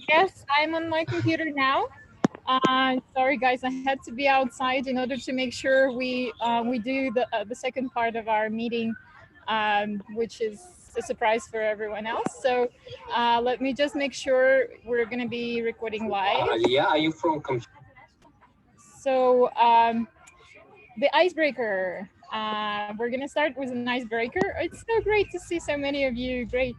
Yes, I'm on my computer now. Sorry, guys, I had to be outside in order to make sure we do the second part of our meeting, which is a surprise for everyone else. So let me just make sure we're going to be recording live. Alia, are you from computer? So the icebreaker. We're going to start with an icebreaker. It's so great to see so many of you. Great.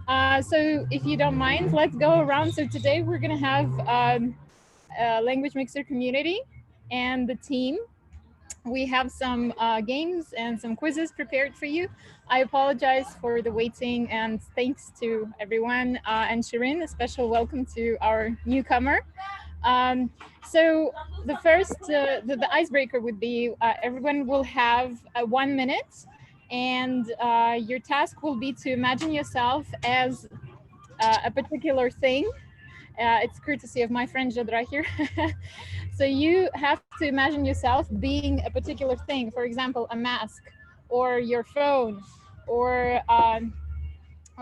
So if you don't mind, let's go around. So today we're going to have language mixer community and the team. We have some games and some quizzes prepared for you. I apologize for the waiting and thanks to everyone. And Shirin, a special welcome to our newcomer. So the first, the icebreaker would be everyone will have 1 minute, and your task will be to imagine yourself as a particular thing. It's courtesy of my friend Jadra here. So you have to imagine yourself being a particular thing, for example, a mask or your phone or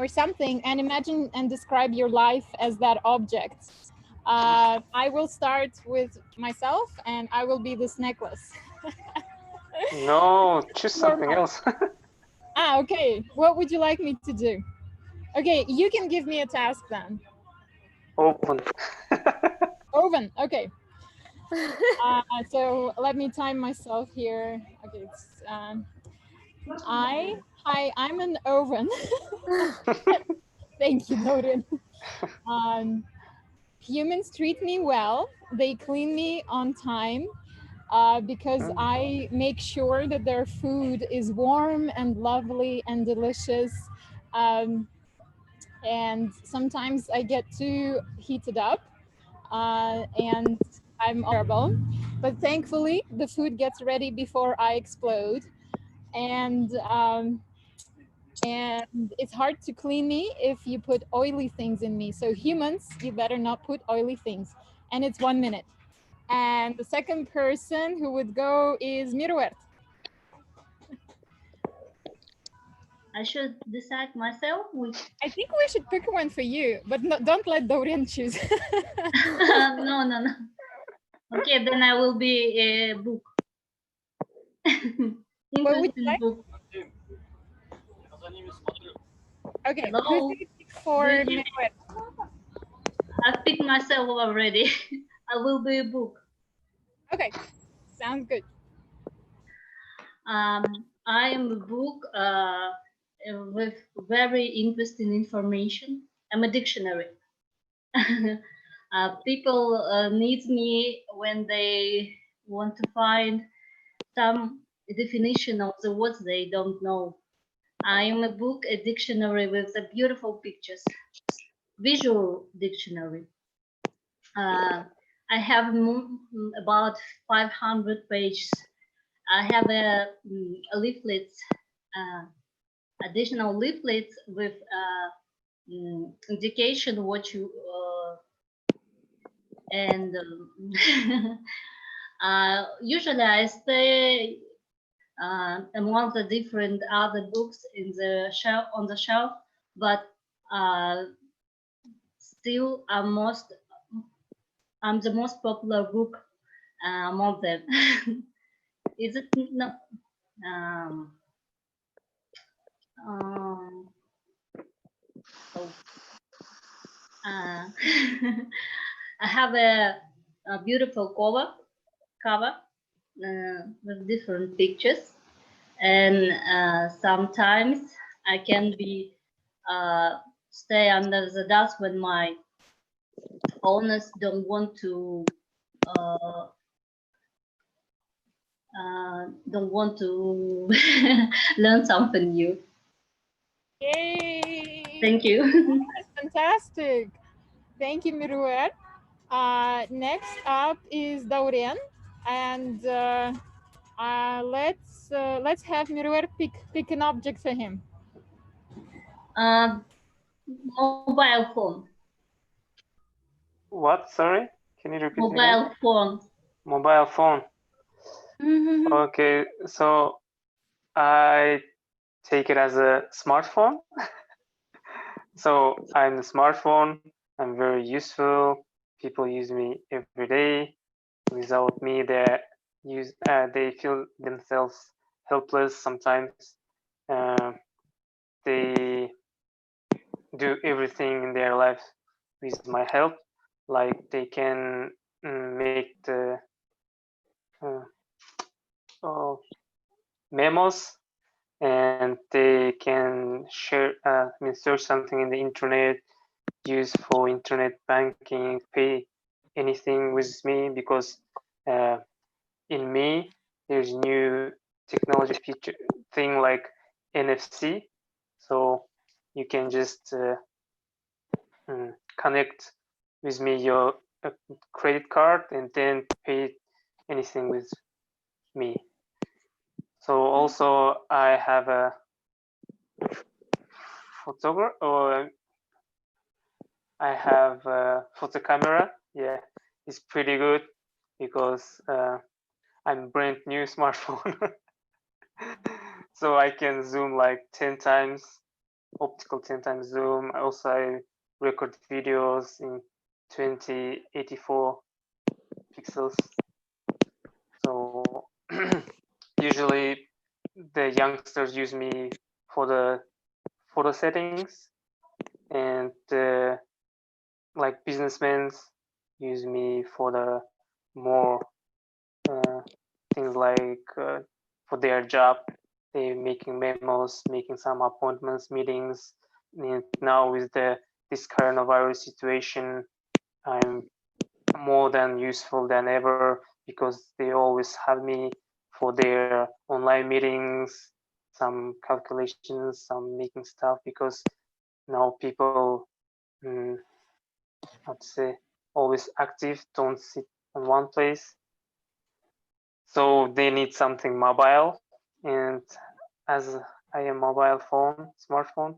something, and imagine and describe your life as that object. I will start with myself and I will be this necklace. No, choose something else. Okay. What would you like me to do? Okay, you can give me a task then. Open. Oven, okay. So let me time myself here. Okay, it's hi, I'm an oven. Thank you, Dorian. Humans treat me well. They clean me on time because I make sure that their food is warm and lovely and delicious. And sometimes I get too heated up and I'm horrible. But thankfully, the food gets ready before I explode. And it's hard to clean me if you put oily things in me. So humans, you better not put oily things. And it's 1 minute. And the second person who would go is Miruert. I should decide myself which. I think we should pick one for you, but don't let Dorian choose. No. Okay, then I will be a book. What would you like? Book. Okay, Hello? who's going to pick for Miruert? I picked myself already. I will be a book. Okay, sounds good. I am a book with very interesting information. I'm a dictionary. People need me when they want to find some definition of the words they don't know. I am a book, a dictionary with the beautiful pictures, visual dictionary. I have about 500 pages. I have a leaflets, additional leaflets with indication what you and usually I stay among the different other books in the shelf on the shelf, but still I'm the most popular book among them. Is it not? I have a beautiful cover with different pictures, and sometimes I can be stay under the dust when my owners don't want to learn something new. Yay! Thank you. That's fantastic. Thank you, Miruert. Next up is Dorian, and let's have Miruert pick an object for him. Mobile phone. What? Sorry? Can you repeat Mobile again? phone. Mobile phone. Okay, so I take it as a smartphone. So I'm a smartphone. I'm very useful. People use me every day. Without me, they feel themselves helpless sometimes. Uh, they do everything in their life with my help. Like they can make the uh, uh, memos, and they can share, search something in the internet, use for internet banking, pay anything with me, because uh, in me there's new technology feature thing like NFC, so you can just connect with me your credit card and then pay anything with me. So also I have a photographer, or I have a photo camera. Yeah, it's pretty good because I'm brand new smartphone. So I can zoom like 10 times, optical 10 times zoom. Also, I record videos in 2084 pixels. So usually the youngsters use me for the photo settings, and like businessmen use me for the more uh, things like for their job. They're making memos, making some appointments, meetings. And now with this coronavirus situation, I'm more than useful than ever, because they always have me for their online meetings, some calculations, some making stuff, because now people, how to say, always active, don't sit on one place. So they need something mobile, and as I am mobile phone, smartphone,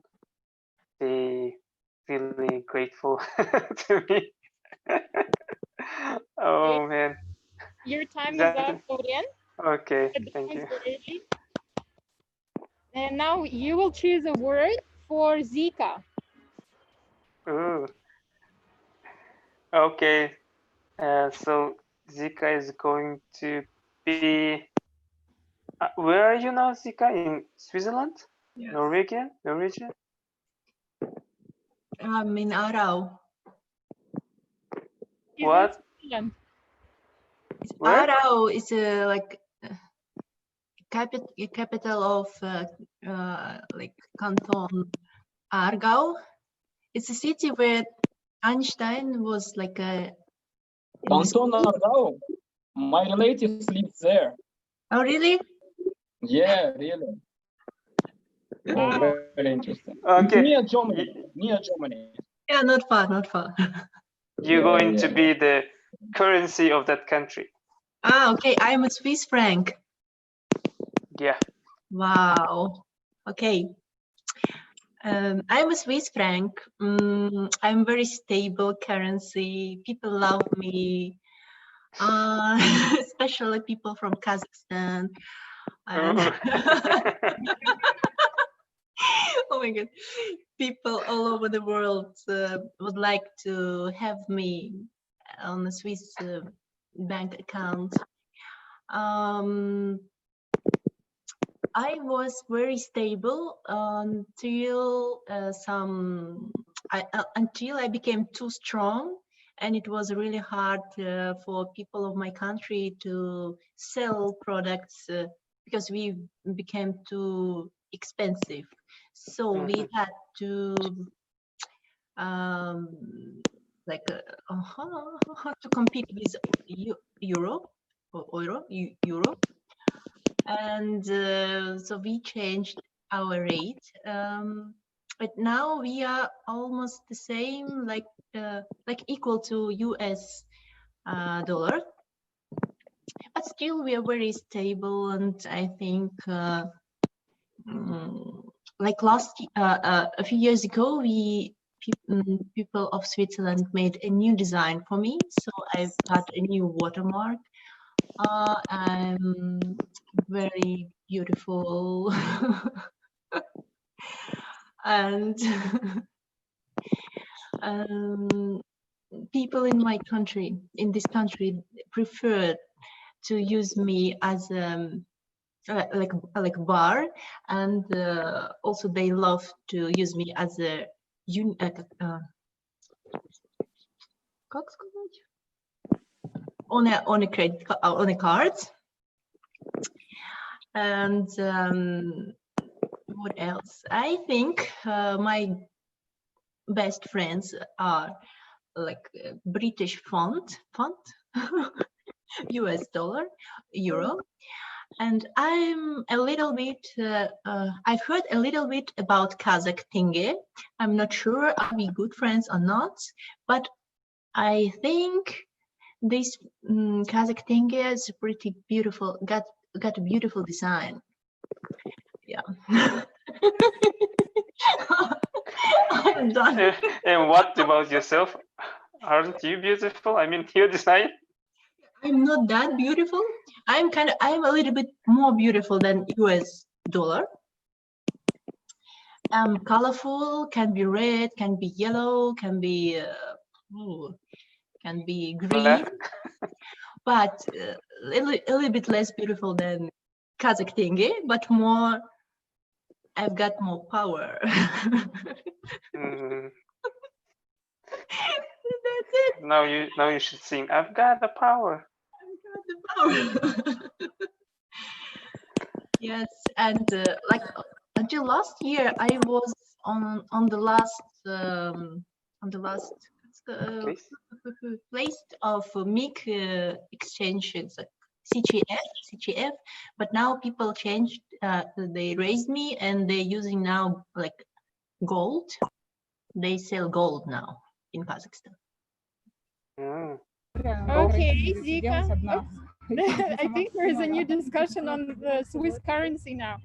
they really grateful to me. Okay, Oh man, your is time is that up, Orion. okay? That Thank was you. very early. And now you will choose a word for Zika. Ooh, okay. So Zika is going to be. Where are you now, Zika? In Switzerland? Yes. Norwegian? Norwegian? In Aarau. She's in What? Switzerland. Where? Aarau is like capital of like canton Aargau. It's a city where Einstein was like a. Canton Aargau. My relatives live there. Oh, really? Yeah, really. Oh, Wow. very interesting. Okay. Near Germany. Near Germany. Yeah, not far, not far. You're Yeah, going to yeah. be the currency of that country. Okay. I'm a Swiss franc. Yeah. Wow. Okay. I'm a Swiss franc. I'm very stable currency. People love me, especially people from Kazakhstan. And oh my God, people all over the world would like to have me on a Swiss bank account. I was very stable until until I became too strong, and it was really hard for people of my country to sell products because we became too expensive. So we had to like to compete with Europe or Europe. And so we changed our rate, but now we are almost the same, like equal to US dollar, but still we are very stable. And I think like a few years ago, people of Switzerland made a new design for me, so I got a new watermark. I'm very beautiful and people in my country, in this country, prefer to use me as like a bar, and also they love to use me as a как сказать? On a credit on a card. And what else? I think my best friends are like British font, US dollar, euro. And I'm a little bit, I've heard a little bit about Kazakh tenge. I'm not sure are we good friends or not, but I think this Kazakh tenge is pretty beautiful, got a beautiful design. Yeah. I'm done. And what about yourself? Aren't you beautiful? I mean, your design? I'm not that beautiful. I'm a little bit more beautiful than US dollar. Colorful, can be red, can be yellow, can be green, but a little bit less beautiful than Kazakh tenge, but more. I've got more power. That's it. Now you should sing. I've got the power. I've got the power. Yes, and like until last year, I was on the last place of MIC exchanges, CGF, but now people changed. They raised me, and they're using now like gold. They sell gold now in Kazakhstan. Okay, Zika. I think there is a new discussion on the Swiss currency now.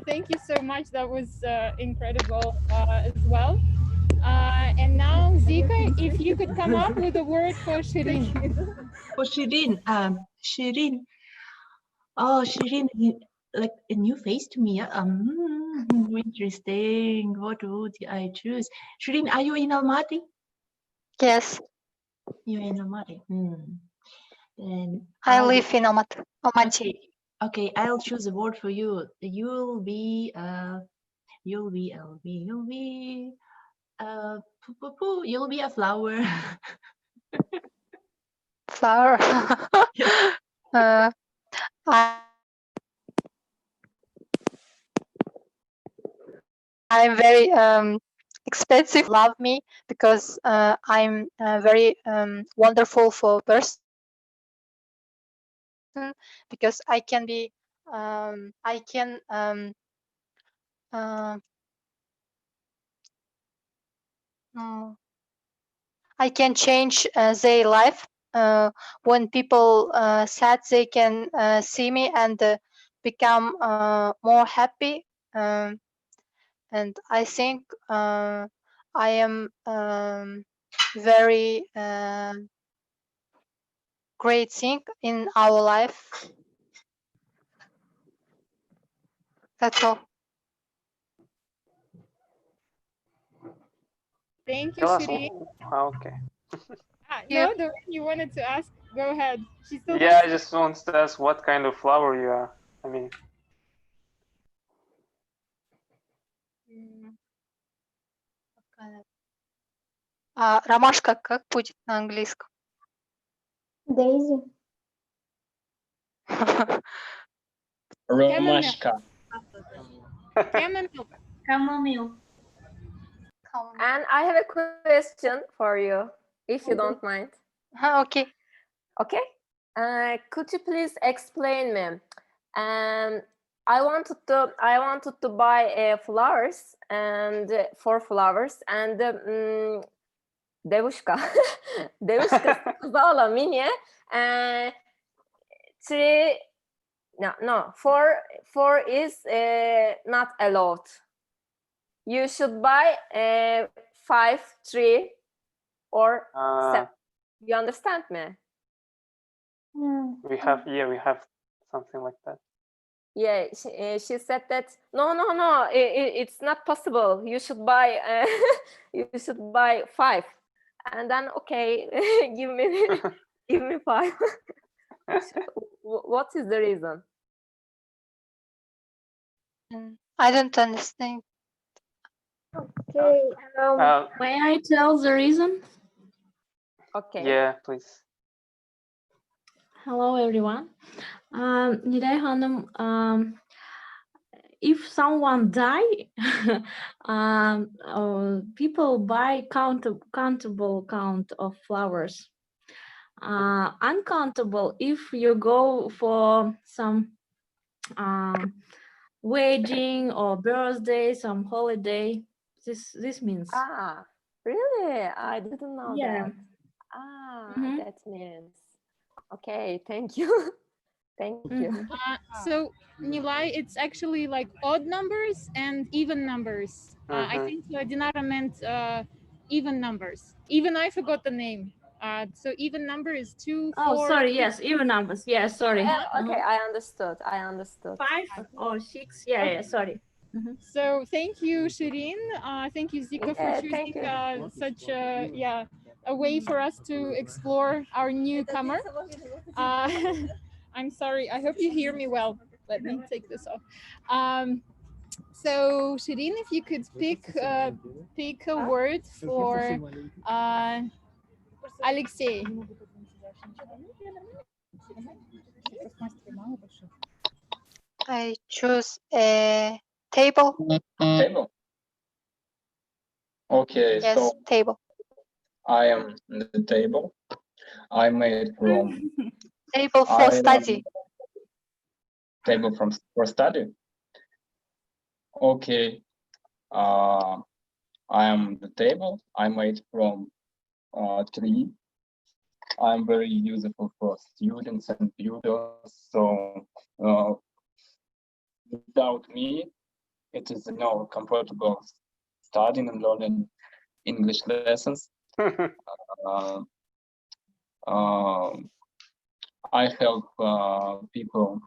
Thank you so much. That was incredible as well. And now, Zika, if you could come up with a word for Shirin. For Shirin, Shirin. Oh, Shirin, like a new face to me. Interesting. What would I choose? Shirin, are you in Almaty? Yes. You're in Almaty. And I live in Almaty. Okay, I'll choose a word for you. You'll be a flower. Flower. I'm very expensive. Love me because I'm very wonderful for person. Because I can be, I can change their life. When people sad, they can see me and become more happy. And I think I am very great thing in our life. That's all. Thank you, Shirin. Okay. No, the one you wanted to ask, go ahead. She's still Yeah, I just want to ask what kind of flower you are. I mean. Ромашка как будет на английском? Daisy. Ромашка. Chamomile. And I have a question for you, if you don't mind. Okay. Okay. Could you please explain me? I wanted to buy flowers and 4 flowers and девушка сказала мне 3 no 4 is not allowed. You should buy 5, 3, or 7. You understand me? We have something like that. yeah, she said that no, it's not possible. You should buy you should buy 5, and then okay, give me give me 5. What is the reason? I don't understand. Okay, May I tell the reason? okay. Yeah, please. Hello, everyone. Nilay Hanım, if someone die, people buy countable count of flowers. Uncountable if you go for some wedding or birthday, some holiday. This means. Ah, really? I didn't know Yeah. that. Ah, Mhm. that means. Okay, thank you. Thank you. So Nilay, it's actually like odd numbers and even numbers. I Mhm. think Dinara meant even numbers. Even I forgot the name. So even number is 2, 4. Oh, sorry. Yes, even numbers. Yeah, sorry. Okay, I understood. I understood. 5 or 6. Yeah, sorry. So thank you, Shirin. Thank you, Zika, for Yeah, choosing thank you. such a way for us to explore our newcomer. I'm sorry. I hope you hear me well. Let me take this off. So Shirin, if you could pick a word for Alexei. I choose a table. Table. Okay, Yes, so table. I am the table. I made from Table for study. Table for study. Okay. I am the table. I made from tree. I'm very useful for students and builders. So without me, it is no comfortable studying and learning English lessons. I help people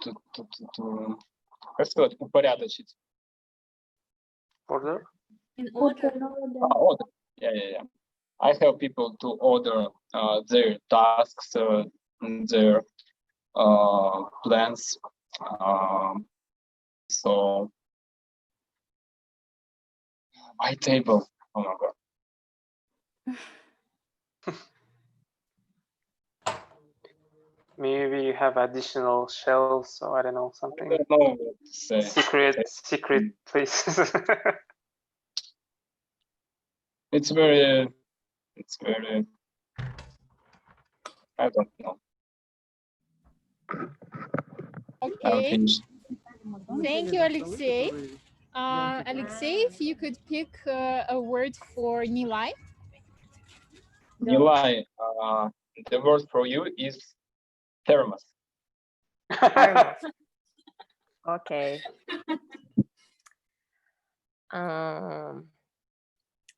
to как сказать, упорядочить. Order? In order. Order. Yeah. I help people to order their tasks, their plans. So I table. Oh my god. Maybe you have additional shelves, or I don't know, something. I don't know what to say. Secret places. It's very. I don't know. I'm Okay. finished. Thank you, Alexei. Alexei, if you could pick a word for Nilay. Nilay, the word for you is thermos. Okay.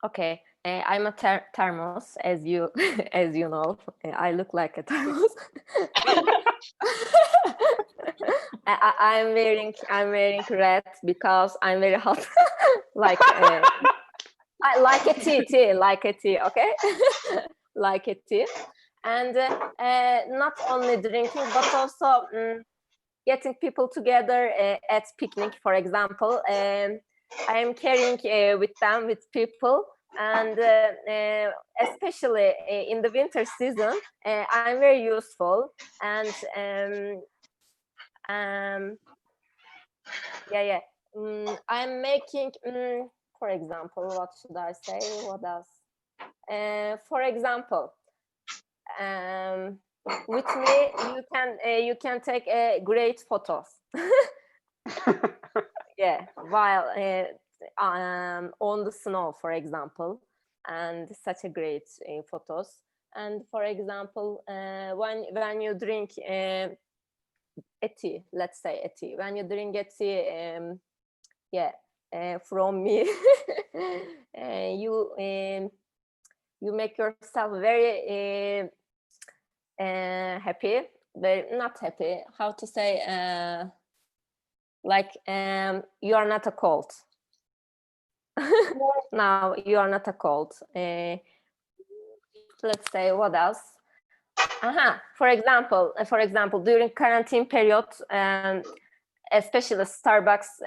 Okay. I'm a thermos, as you as you know. I look like a thermos. I'm wearing red because I'm very hot. Like I like a tea, like a tea. Okay, like a tea, and not only drinking but also getting people together at picnic, for example. I am carrying with them, with people, and especially in the winter season, I'm very useful. And I'm making, for example, what should I say? What else? For example, with me, you can take great photos. Yeah, while on the snow, for example, and such a great photos. And for example, when you drink a tea, let's say a tea, when you drink a tea, from me, you make yourself very happy very not happy. How to say? Like you are not a cold. Now you are not a cold. Let's say what else? For example, during quarantine period, especially Starbucks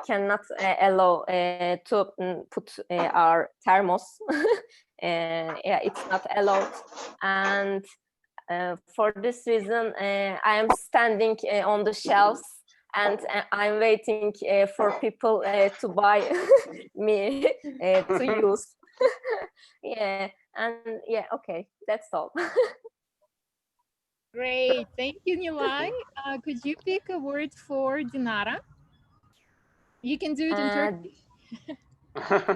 cannot allow to put our thermos. Yeah, it's not allowed, and for this reason, I am standing on the shelves and I'm waiting for people to buy me to use. Yeah, and yeah, okay, that's all. Great. Thank you, Nilay. Could you pick a word for Dinara? You can do it in Turkish.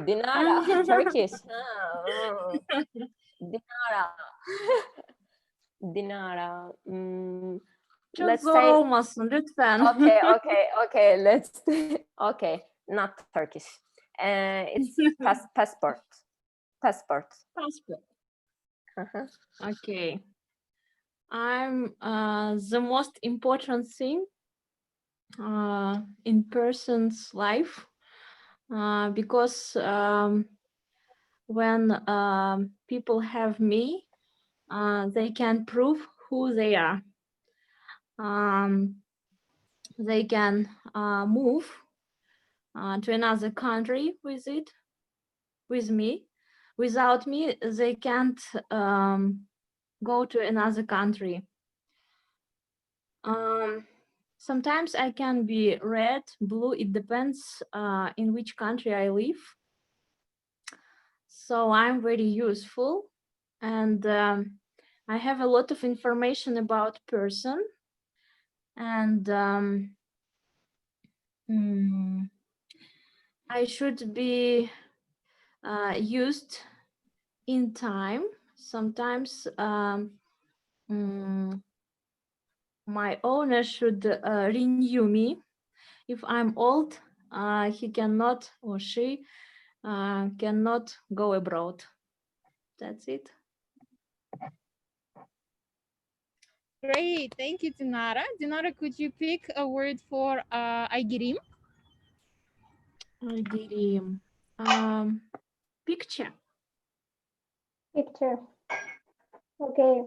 Dinara, Turkish. Dinara. Dinara. Çok Let's zor say olmasın lütfen. okay. Let's okay, not Turkish. It's passport. Passport. Uh-huh. Okay. I'm the most important thing in person's life because when people have me, they can prove who they are. They can move to another country with me. Without me, they can't go to another country. Sometimes I can be red, blue, it depends in which country I live. So I'm very useful, and I have a lot of information about person, and I should be used in time. Sometimes my owner should renew me. If I'm old, he cannot or she cannot go abroad. That's it. Great. Thank you, Dinara. Dinara, could you pick a word for Aygirim? Aygirim. Picture. Picture. Okay.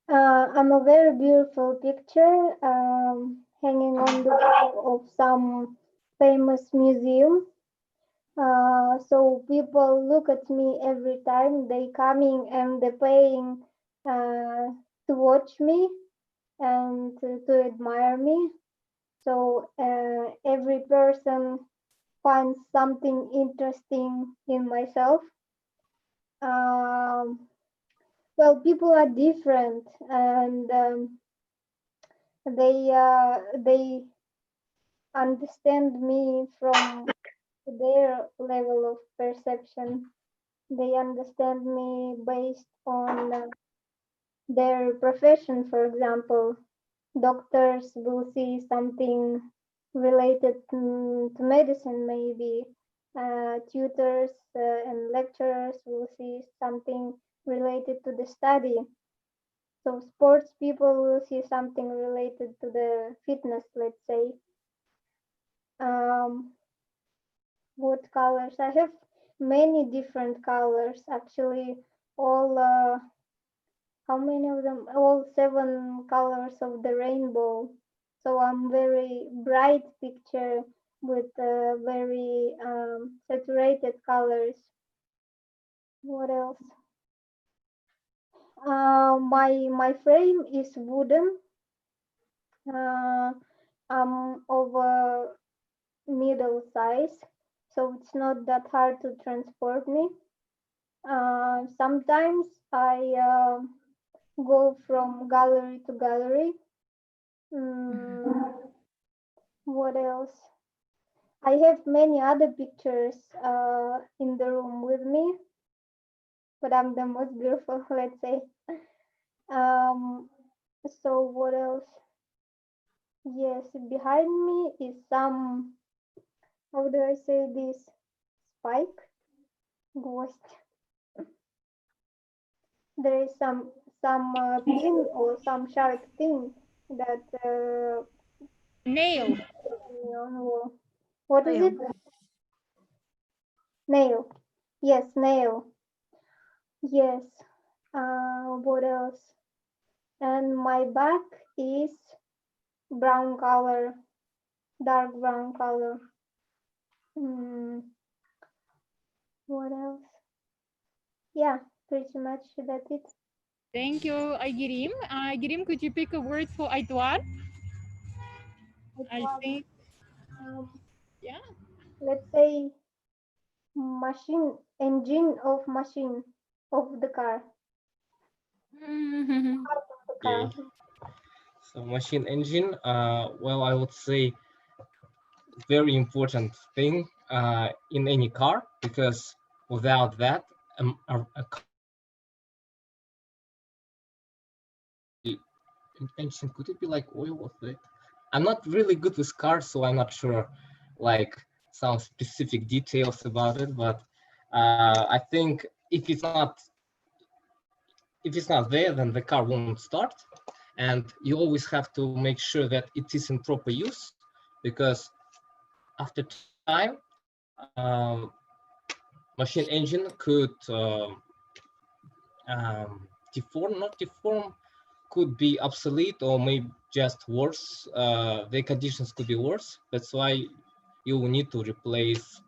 I'm a very beautiful picture hanging on the wall of some famous museum. So people look at me every time they coming and they're paying to watch me and to admire me. So every person finds something interesting in myself. Well, people are different, and they understand me from their level of perception. They understand me based on their profession. For example, doctors will see something related to medicine, maybe. Tutors and lecturers will see something related to the study. So sports people will see something related to the fitness, let's say. What colors? I have many different colors, actually. All, how many of them? All 7 colors of the rainbow. So I'm very bright picture with very saturated colors. What else? My frame is wooden. I'm over middle size, so it's not that hard to transport me. Sometimes I go from gallery to gallery. What else? I have many other pictures in the room with me, but I'm the most beautiful, let's say. So what else? Yes, behind me is some, how do I say this? Spike? Ghost. There is some some pin or some sharp thing that Nail. on the wall. What is it? Nail. Yes, nail. Yes. What else? And my back is brown color, dark brown color. What else? Yeah, pretty much that's it. Thank you, Aygirim. Aygirim, could you pick a word for Aitwar? I think, yeah. Let's say machine, engine of machine of the car. Part of the car. Okay. So machine engine, well, I would say very important thing in any car, because without that, a car engine, could it be like oil or that? I'm not really good with cars, so I'm not sure like some specific details about it, but I think if it's not there, then the car won't start. And you always have to make sure that it is in proper use, because after time, machine engine could not deform, could be obsolete, or maybe just worse. The conditions could be worse. That's why you will need to replace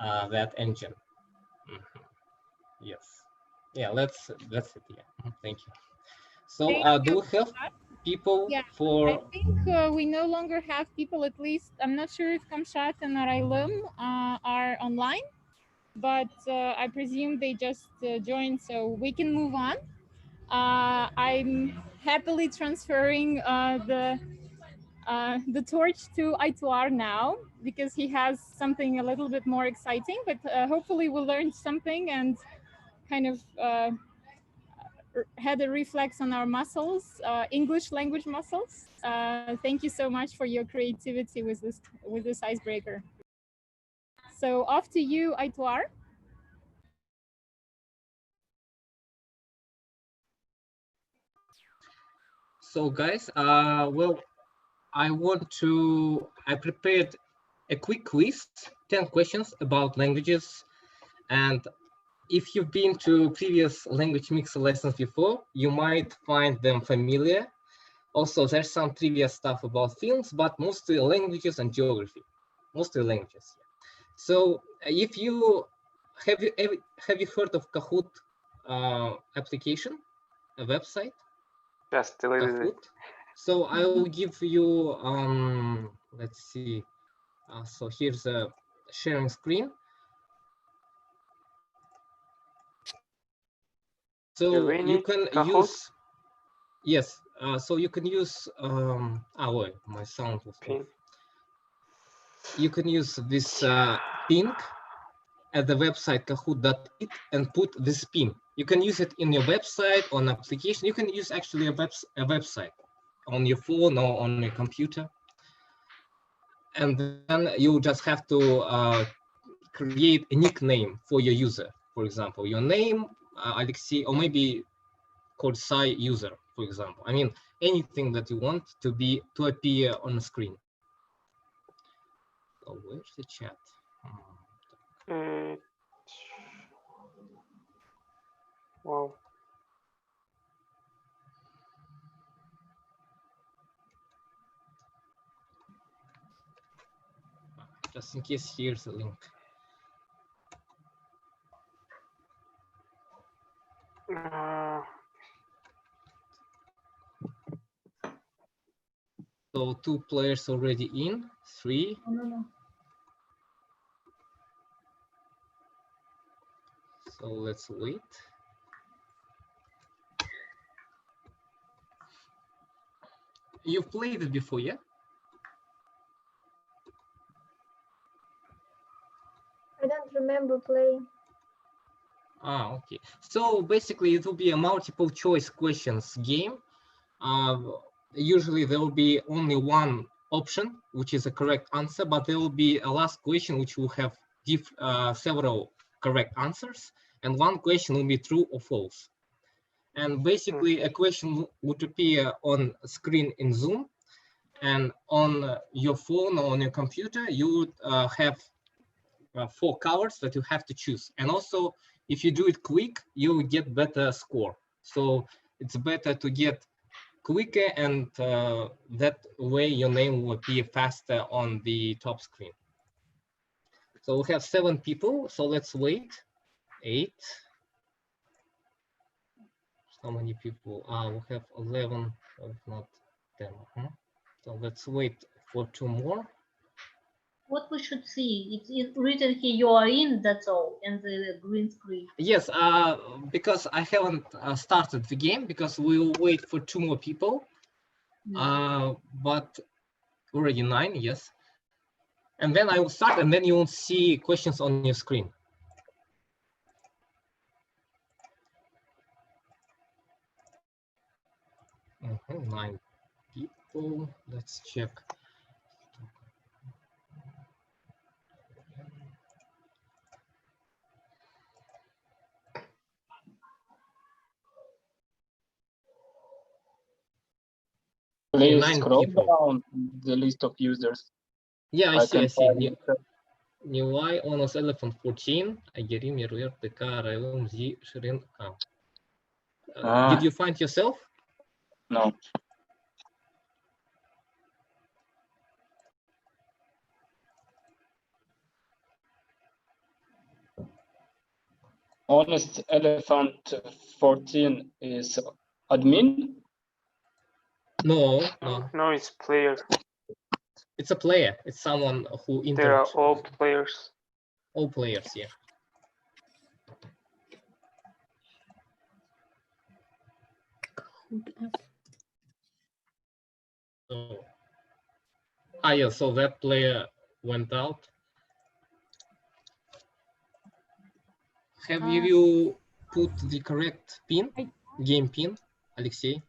that engine. Yes. Yeah, that's it. Yeah. Thank you. So do we have people for? I think we no longer have people, at least. I'm not sure if Kamshat and Arailum are online, but I presume they just joined, so we can move on. I'm happily transferring the torch to Aitwar now, because he has something a little bit more exciting, but hopefully we'll learn something and kind of had a reflex on our muscles, English language muscles. Thank you so much for your creativity with this icebreaker. So off to you, Aitwar. So guys, well, I prepared a quick quiz, 10 questions about languages. And if you've been to previous language mixer lessons before, you might find them familiar. Also, there's some trivia stuff about films, but mostly languages and geography, mostly languages. So if you, have you heard of Kahoot application, a website? Just a little bit. So I will give you, let's see. So here's a sharing screen. So you can use, yes. So you can use, wait, my sound was off. You can use this pin at the website kahoot.it and put this pin. You can use it in your website, on application. You can use actually a website on your phone or on your computer. And then you just have to create a nickname for your user. For example, your name, Alexei, or maybe called Sai user, for example. I mean, anything that you want to appear on the screen. So where's the chat? Wow. Just in case, here's a link. So 2 players already in, 3. No. So let's wait. You've played it before, yeah? I don't remember playing. Okay. So basically it will be a multiple choice questions game. Usually there will be only one option, which is a correct answer, but there will be a last question which will have several correct answers, and one question will be true or false. And basically, a question would appear on screen in Zoom, and on your phone or on your computer, you would have 4 colors that you have to choose. And also, if you do it quick, you will get better score. So it's better to get quicker, and that way your name will appear faster on the top screen. So we have 7 people, so let's wait. 8. How many people? We have 11, if not 10. So let's wait for 2 more. What we should see, it's written here, you are in, that's all, and the green screen. Yes, because I haven't started the game, because we'll wait for 2 more people. But already 9, yes. And then I will start, and then you will see questions on your screen. Mm-hmm, 9 people. Let's check. Please 9 scroll people. down the list of users. Yeah, I see. find Nilai, Onos Elephant 14, Agerim, Yeruer, Dekar, Railum, Z, Shirin, Kam. Did you find yourself? No. Honest Elephant 14 is admin? No. No, it's player. It's a player. It's someone who interacts. There are all players. All players, yeah. So, yeah, so that player went out. Have you put the correct pin, game pin, Alexei?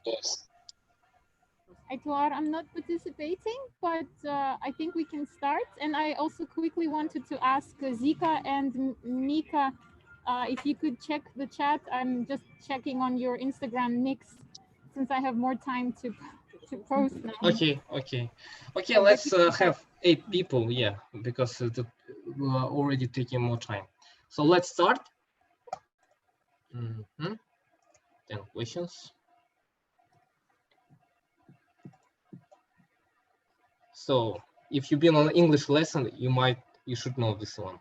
Yes. Aituar, I'm not participating, but I think we can start. And I also quickly wanted to ask Zika and Mika if you could check the chat. I'm just checking on your Instagram nicks since I have more time to post now. Okay, let's have 8 people, yeah, because we're already taking more time. So let's start. 10 questions. So if you've been on an English lesson, you should know this one.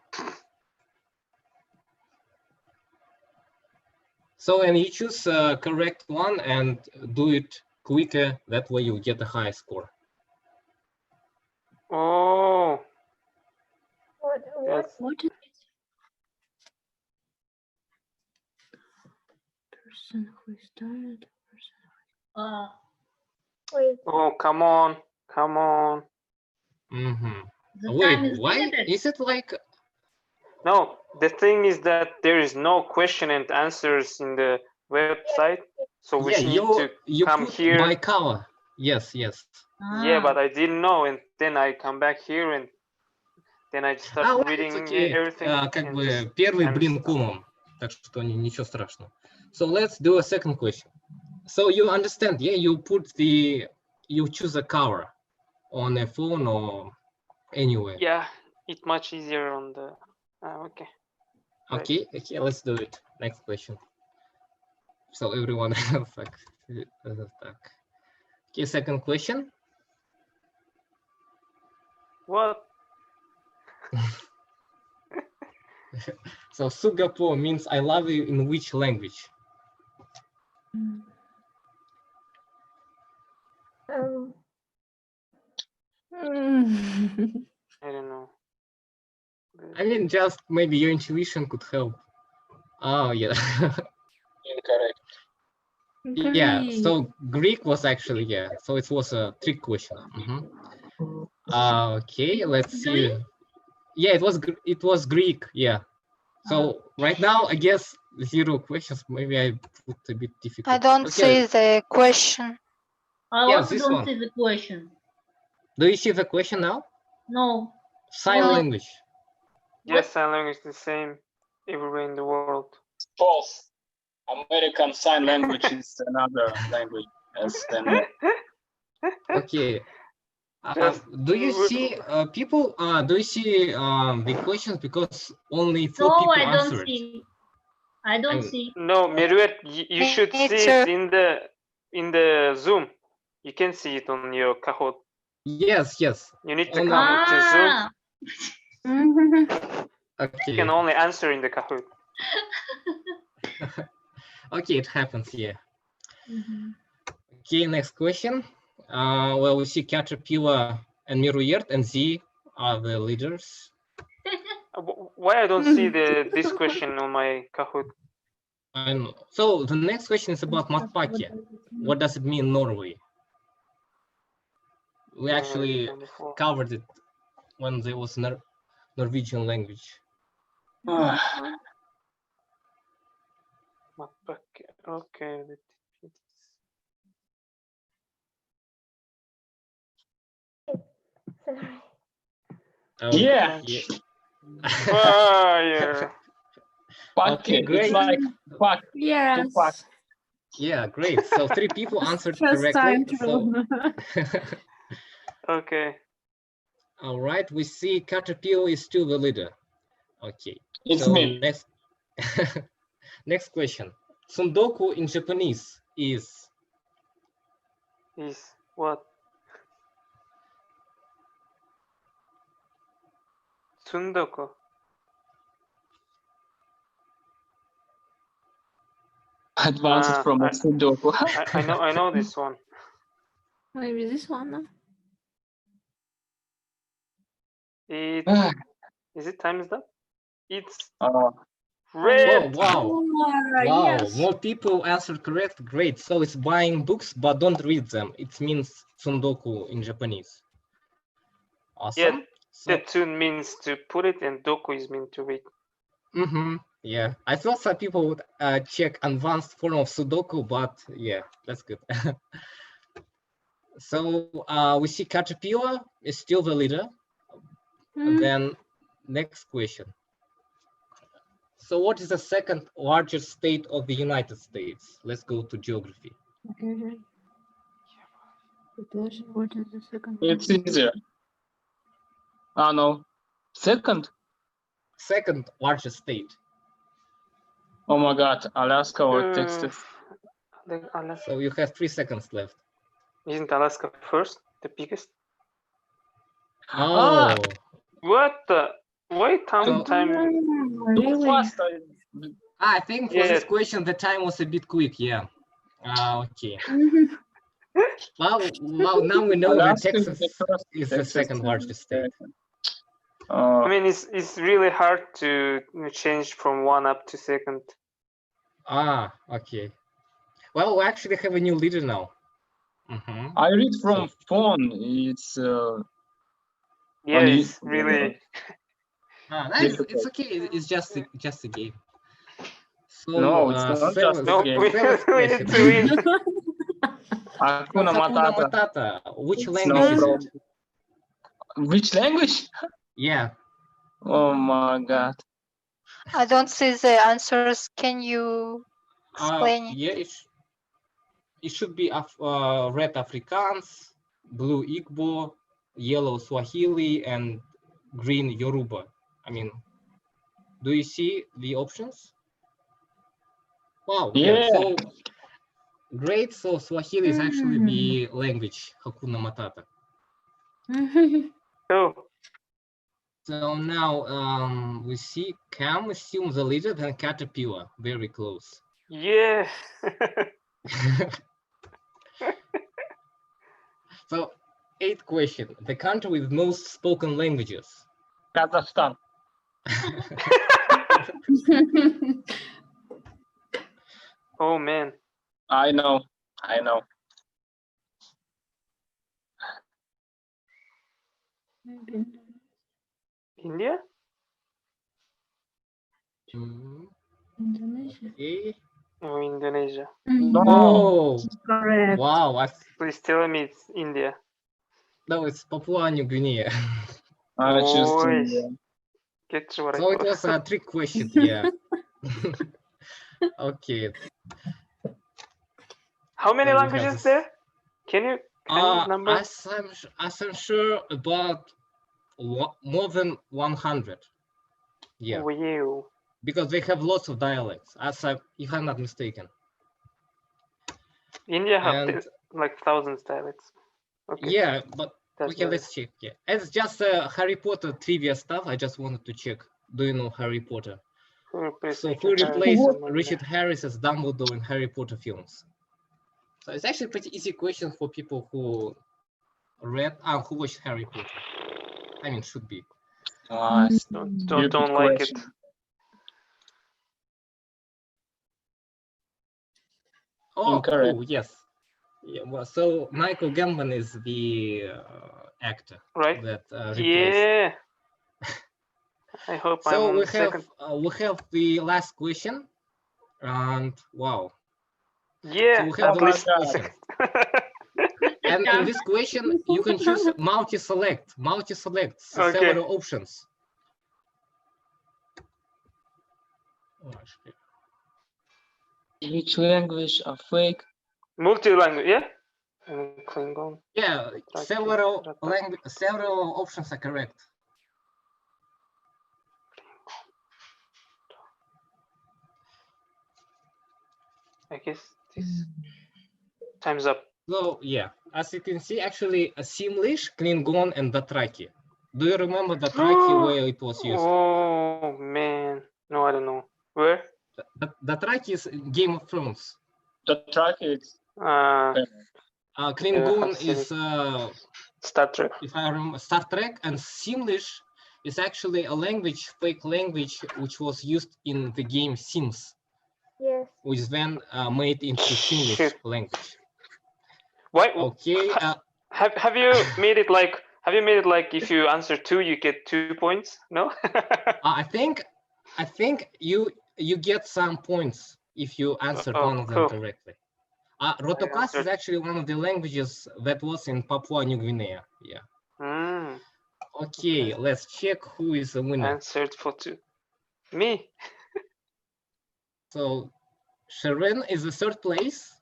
So, and you choose a correct one and do it quicker. That way you get a high score. Oh. What is person who is tired? Wait. Oh, come on. Wait, why is it like? No, the thing is that there is no question and answers in the website, so we need to come here. By color. Yes. Yeah, but I didn't know, and then I come back here, and then I start reading everything. Как бы первый блин комом, так что ничего страшного. So let's do a second question. So you understand, yeah? You choose a color on a phone or anywhere. Yeah, it's much easier on the. Okay. Okay, let's do it. Next question. So everyone has like. Okay, second question. What? So Sugapo means I love you in which language? I don't know. I mean, just maybe your intuition could help. Oh, yeah. Incorrect. Yeah, so Greek was actually, yeah. So it was a trick question. Okay, let's see. Yeah, it was Greek, yeah. So right now, I guess 0 questions. Maybe I put a bit difficult. I don't see the question. I also don't see the question. Do you see the question now? No. Sign language. Yes, sign language is the same everywhere in the world. False. American Sign Language is another language. Okay. Do you see people? Do you see the questions? Because only 4 No, people I don't answered. see. I don't see. No, Meruet, you should see it in the Zoom. You can see it on your Kahoot. Yes, yes. You need to come into Zoom. Okay. You can only answer in the Kahoot. Okay, it happens, yeah. Okay, next question. Well, we see Caterpillar and Miruyert and Z are the leaders. Why I don't see this question on my Kahoot? I know. So the next question is about Matpakia. What does it mean, Norway? We actually covered it when there was Norwegian language. Matpakia, okay. Oh, yeah. Fire. Okay, great. It's like fuck. Yes. Yeah, great. So 3 people answered First correctly. time So okay. all right, we see Caterpillar is still the leader. Okay. It's so me. Next question. Tsundoku in Japanese is what? Tsundoku. Advanced from Tsundoku. I know this one. Maybe this one, no? Is it times up? It's Oh, red. wow. Wow, Yes. more people answered correct. Great. So it's buying books, but don't read them. It means Tsundoku in Japanese. Awesome. Yeah, the tune means to put it, and doku is meant to read. Yeah, I thought some people would check advanced form of Sudoku, but yeah, that's good. So we see Caterpillar is still the leader. Then next question. So what is the second largest state of the United States? Let's go to geography. What is the second? It's easier. No. Second largest state. Oh my God, Alaska or Texas? So you have 3 seconds left. Isn't Alaska first, the biggest? Oh. What the? Wait, time. Too fast. I think for this question, the time was a bit quick, yeah. Okay. Well, now we know that Texas is the second largest state. I mean, it's really hard to change from 1 up to second. Okay. Well, we actually have a new leader now. I read from phone. It's it's really. It's okay. It's just a game. So no, it's not just a game. We need to win. Hakuna Matata. Which language is it? Which language? Yeah. Oh my God. I don't see the answers. Can you explain it? Yeah, it should be red Afrikaans, blue Igbo, yellow Swahili, and green Yoruba. I mean, do you see the options? Wow. Yeah. So great. So Swahili is actually the language Hakuna Matata. Oh. So now we see Cam assumes the leader, then Caterpillar, very close. Yeah. So 8th question, the country with most spoken languages. Kazakhstan. Oh man. I know. India? Indonesia. Okay. Oh, Indonesia. No. Correct. Wow. Please tell me it's India. No, it's Papua New Guinea. Get to what so it was a trick question, yeah. Okay. How many So languages there? Can you number? As I'm sure, about more than 100. Yeah. Wow. Because they have lots of dialects, if I'm not mistaken. India have like thousands dialects. Okay. Yeah, but That's okay, let's check. Yeah, it's just Harry Potter trivia stuff. I just wanted to check. Do you know Harry Potter? So who replaced Richard Harris as Dumbledore in Harry Potter films? So it's actually a pretty easy question for people who who watched Harry Potter. I mean, should be. Don't like it. Oh, cool. Yes. Yeah, well, so Michael Gambon is the actor, right? That replaced. Yeah. I hope so I'm we second. We have the last question, and wow. Yeah. So we have the last question. And in this question, you can choose multi-select. So okay. several options. Which language are fake? Multi-language, yeah? Klingon. Yeah, several options are correct. I guess this time's up. So yeah, as you can see, actually, Simlish, Klingon, and Dothraki. Do you remember Dothraki where it was used? Oh man, no, I don't know. Where? Dothraki is Game of Thrones. Dothraki is. Klingon is Star Trek. If I remember, Star Trek, and Simlish is actually a language, fake language, which was used in the game Sims. Yes. Which is then made into Simlish language. Why? Okay. Have you made it like? Have you made it like if you answer 2, you get 2 points? No. I think you get some points if you answered one of them correctly. Rotokas is actually one of the languages that was in Papua New Guinea. Yeah. Okay, let's check who is the winner. Answered for 2. Me. So Sharon is the 3rd place.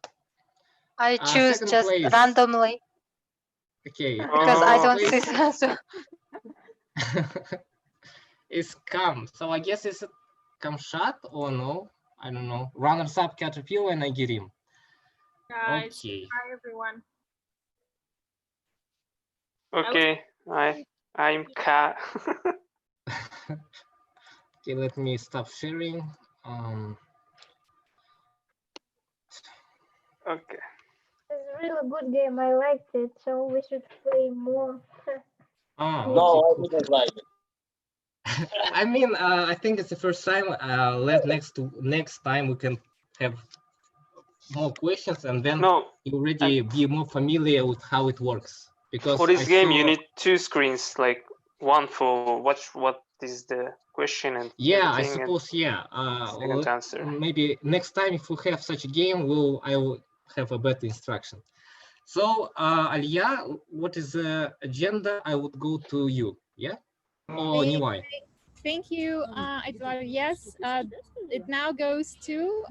I choose just place. randomly. Okay. Because I don't see the answer. It's Kam. So I guess it's Kamshat or no? I don't know. Runners up Caterpillar and Agirim. Guys, okay. Hi everyone. Okay, I'm Ka. Okay, let me stop sharing. Okay. It's a really good game. I liked it, so we should play more. No, I didn't like it. I mean, I think it's the first time. Next time we can have more questions, and then you already be more familiar with how it works. Because for this game, you need 2 screens, like one for what is the question and yeah, I suppose second answer. Maybe next time if we have such a game, I will have a better instruction. So Alia, what is the agenda? I would go to you. Yeah. Or Nilay. Thank you, Edward. Yes, it now goes to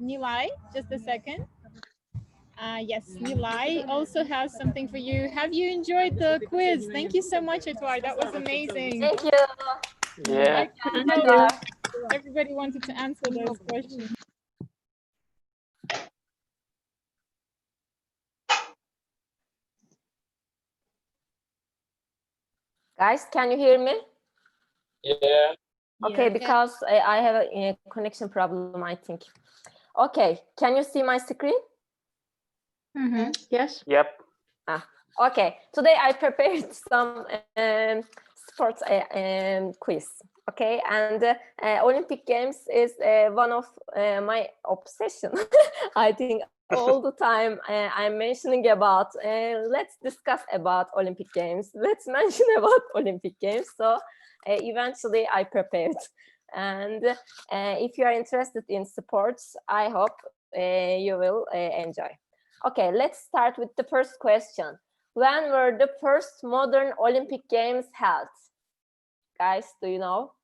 Nilay. Just a second. Yes, Nilay also has something for you. Have you enjoyed the quiz? Thank you so much, Edward. That was amazing. Thank you. Yeah. Everybody wanted to answer those questions. Guys, can you hear me? Yeah. Okay, because I have a connection problem, I think. Okay, can you see my screen? Yes. Yep. Okay, today I prepared some sports quiz. Okay, and Olympic Games is one of my obsession. I think all the time I'm mentioning about, let's discuss about Olympic Games. Let's mention about Olympic Games. So eventually I prepared. And if you are interested in sports, I hope you will enjoy. Okay, let's start with the first question. When were the first modern Olympic Games held? Guys, do you know?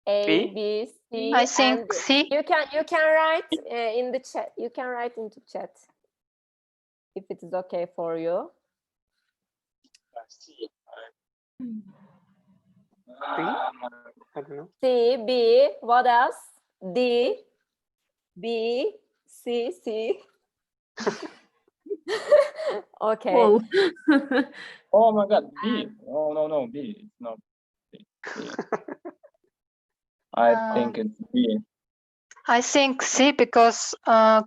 A, B, C, I and think D. C. You can write in the chat. You can write into chat if it is okay for you. C. I don't know. C, B. What else? D, B, C, C. Okay. Oh. Oh my God, B. Oh no, B. It's not B. I think it's B. I think C because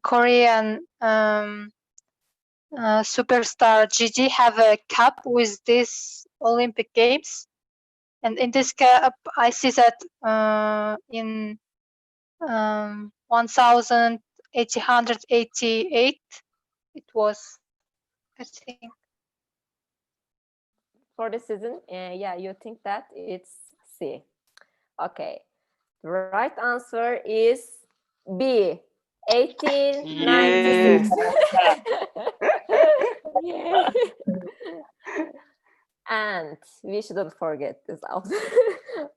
Korean superstar Gigi have a cup with this Olympic Games, and in this cup I see that in 1888 it was, I think. For the season, yeah, you think that it's C. Okay. The right answer is B. 1896. Yeah. And we shouldn't forget this out.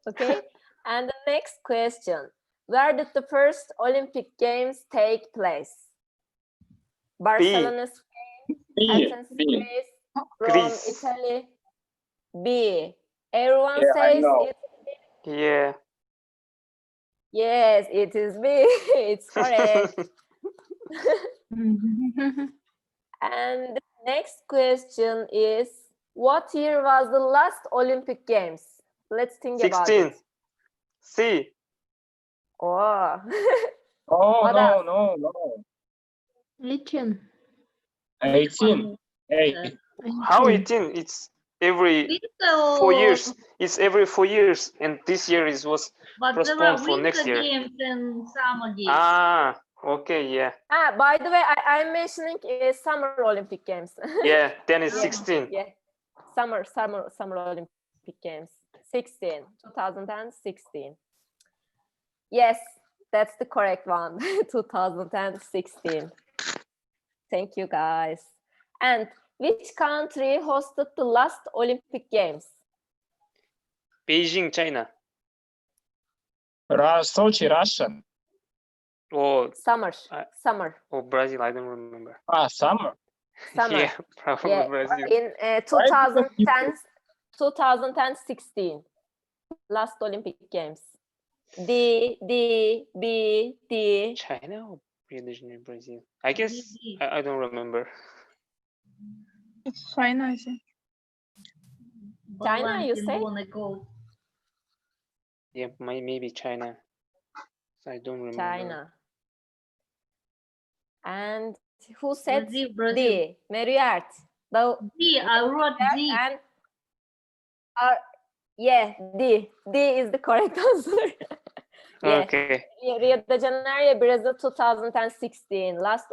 Okay. And the next question. Where did the first Olympic Games take place? Barcelona, Spain, Athens, Greece, Rome, Italy. B. Everyone says it's B. Yeah. Yes, it is B. It's correct. And the next question is, what year was the last Olympic Games? Let's think about 16. it. C. Oh. Oh, What no, else? no. 18. 18. 8. How 18? It's every 4 years. It's every 4 years, and this year it was But there are postponed for next winter year. games and summer games. Ah, okay, yeah. Ah, by the way, I'm mentioning Summer Olympic Games. Yeah, then it's Yeah, 16. yeah. Summer Olympic Games. 2016. Yes, that's the correct one. 2016. Thank you, guys. And which country hosted the last Olympic Games? Beijing, China. Sochi, Russia. Or Summer. or Brazil, I don't remember. Summer. Yeah, probably Yeah, Brazil. in 2016, last Olympic Games. D. China or Rio de Janeiro, Brazil? I guess I don't remember. It's China, I think. China, you say? Yeah, maybe China. So I don't remember. China. And who said Brazil. D? Marriott. D, I wrote D. And yeah, D. D is the correct answer. Yeah. Okay. Rio de Janeiro, Brazil 2016, last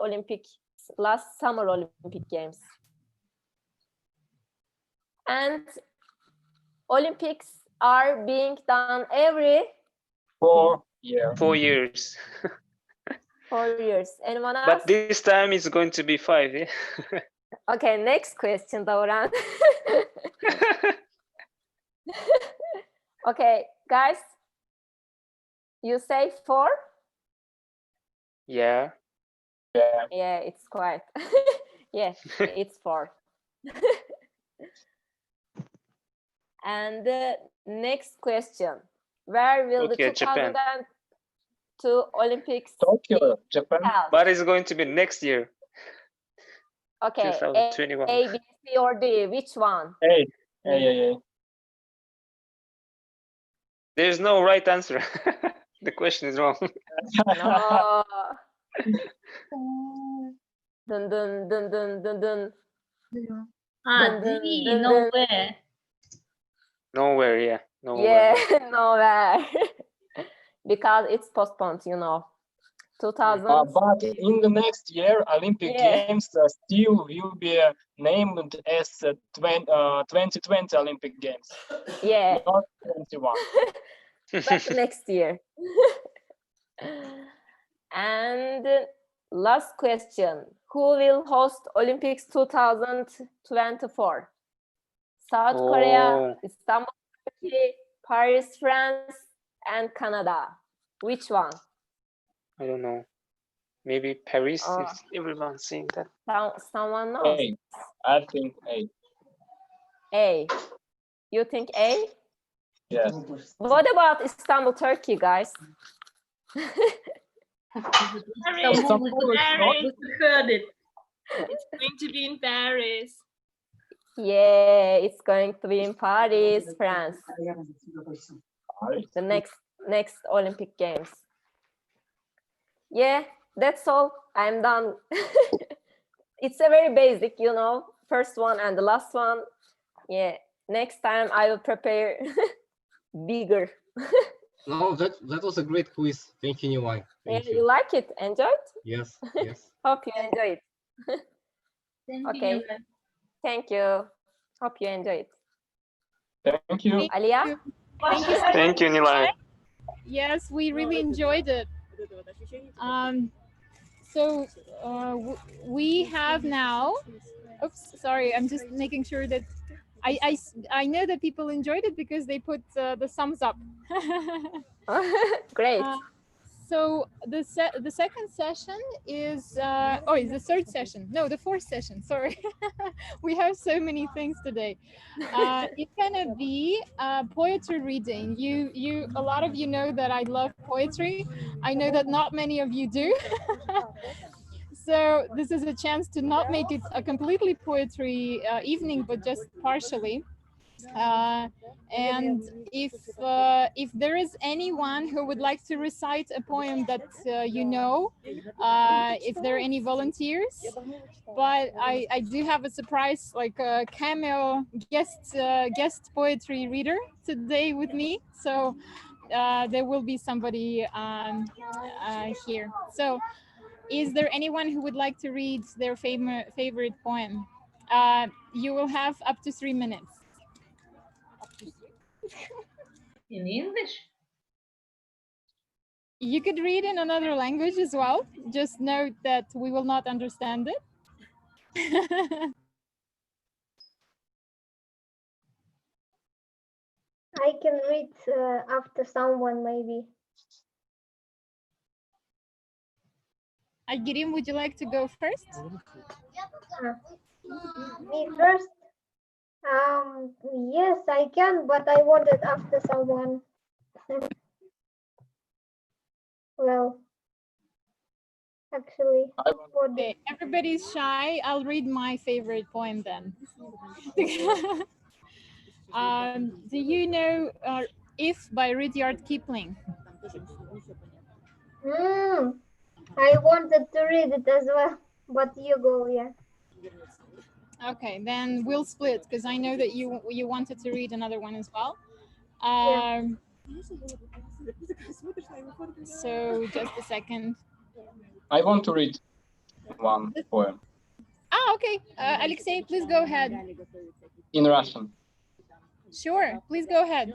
Summer Olympic Games. And Olympics are being done every 4 years. 4 years. 4 years. Anyone else? But this time it's going to be 5, yeah? Okay, next question, Dauran. Okay, guys, you say 4? Yeah. Yeah, it's quite. Yeah, it's 4. And the next question. Where will the Japan. 2002 Olympics Tokyo, Japan. held? But it's going to be next year. Okay, 2021. A, B, C, or D? Which one? A. There's no right answer. The question is wrong. No. Dun, dun, dun, dun, dun, dun. D, nowhere. Nowhere, yeah. Nowhere. Yeah, nowhere. Because it's postponed, 2000. But in the next year, Olympic Games still will be named as 2020 Olympic Games. Yeah. Not 21. But next year. And last question. Who will host Olympics 2024? South Korea, Istanbul, Turkey, Paris, France, and Canada. Which one? I don't know. Maybe Paris, if everyone's saying that. Someone knows. A. I think A. A. You think A? Yes. What about Istanbul, Turkey, guys? Istanbul is Paris. Heard it. It's going to be in Paris. Yeah, it's going to be in Paris, France. The next Olympic Games. Yeah, that's all. I'm done. It's a very basic, you know, first one and the last one. Yeah, next time I will prepare bigger. No, that was a great quiz. Thank you, Nilay. Yeah, you like it? Enjoyed? Yes, yes. Hope you enjoy it. Okay. You. Thank you. Hope you enjoy it. Thank you. Alia? Thank you, Nilay. Yes, we really enjoyed it. So we have now, oops, sorry, I'm just making sure that I know that people enjoyed it because they put the thumbs up. Great. So the second session is it's the third session. No, the fourth session. Sorry, we have so many things today. It's gonna be poetry reading. A lot of you know that I love poetry. I know that not many of you do. So this is a chance to not make it a completely poetry evening, but just partially. And if there is anyone who would like to recite a poem that you know, if there are any volunteers, but I do have a surprise, like a cameo guest poetry reader today with me, so there will be somebody here. So is there anyone who would like to read their favorite poem? You will have up to 3 minutes. In English? You could read in another language as well. Just note that we will not understand it. I can read after someone, maybe. Aygirim, would you like to go first? Me first? Yes, I can, but I want it after someone. Well, actually, okay, everybody's shy. I'll read my favorite poem then. Do you know If by Rudyard Kipling? I wanted to read it as well, but you go, yeah. Okay, then we'll split because I know that you wanted to read another one as well. So just a second. I want to read one poem. Okay. Alexei, please go ahead. In Russian. Sure, please go ahead.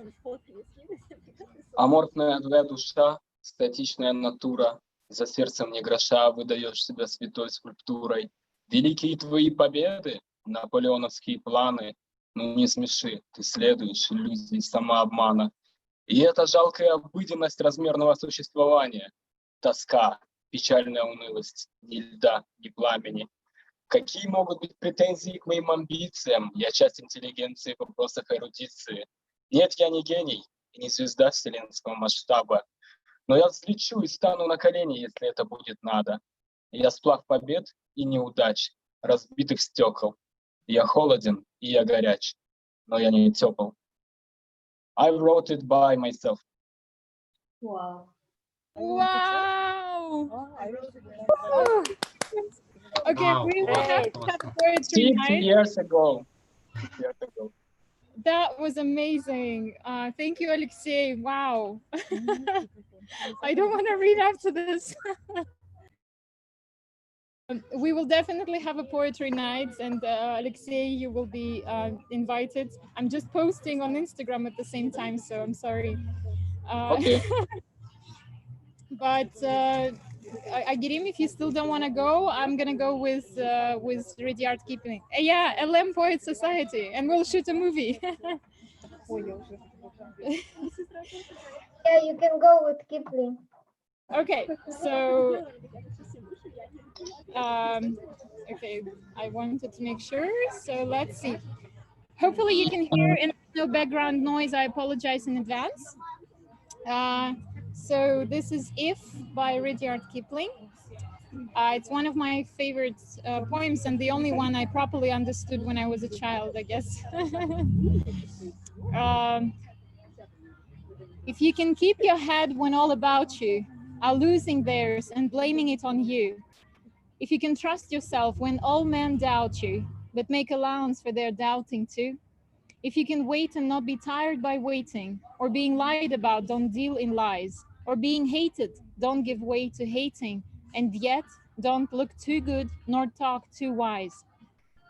Аморфная твоя душа, статичная натура, за сердцем не гроша выдаешь себя святой скульптурой. Великие твои победы, наполеоновские планы, ну не смеши, ты следуешь иллюзии самообмана. И эта жалкая обыденность размерного существования, тоска, печальная унылость, ни льда, ни пламени. Какие могут быть претензии к моим амбициям? Я часть интеллигенции в вопросах эрудиции. Нет, я не гений и не звезда вселенского масштаба. Но я взлечу и стану на колени, если это будет надо. Я сплав побед и неудач, разбитых стекол. Я холоден и я горяч, но я не тепл. I wrote it by myself. Wow. Wow. Okay, Wow. we will have to have poetry 6 night. years ago. That was amazing. Thank you, Alexei. Wow. I don't want to read after this. We will definitely have a poetry night, and Alexei, you will be invited. I'm just posting on Instagram at the same time, so I'm sorry. Okay. But Aygirim, if you still don't want to go, I'm gonna go with Rudyard Kipling. Yeah, LM Poet Society, and we'll shoot a movie. Yeah, you can go with Kipling. Okay, so okay, I wanted to make sure. So let's see. Hopefully you can hear and no background noise. I apologize in advance. So this is If by Rudyard Kipling. It's one of my favorite poems and the only one I properly understood when I was a child, I guess. um, if you can keep your head when all about you are losing theirs and blaming it on you, if you can trust yourself when all men doubt you, but make allowance for their doubting too, if you can wait and not be tired by waiting, or being lied about, don't deal in lies, or being hated, don't give way to hating, and yet don't look too good nor talk too wise.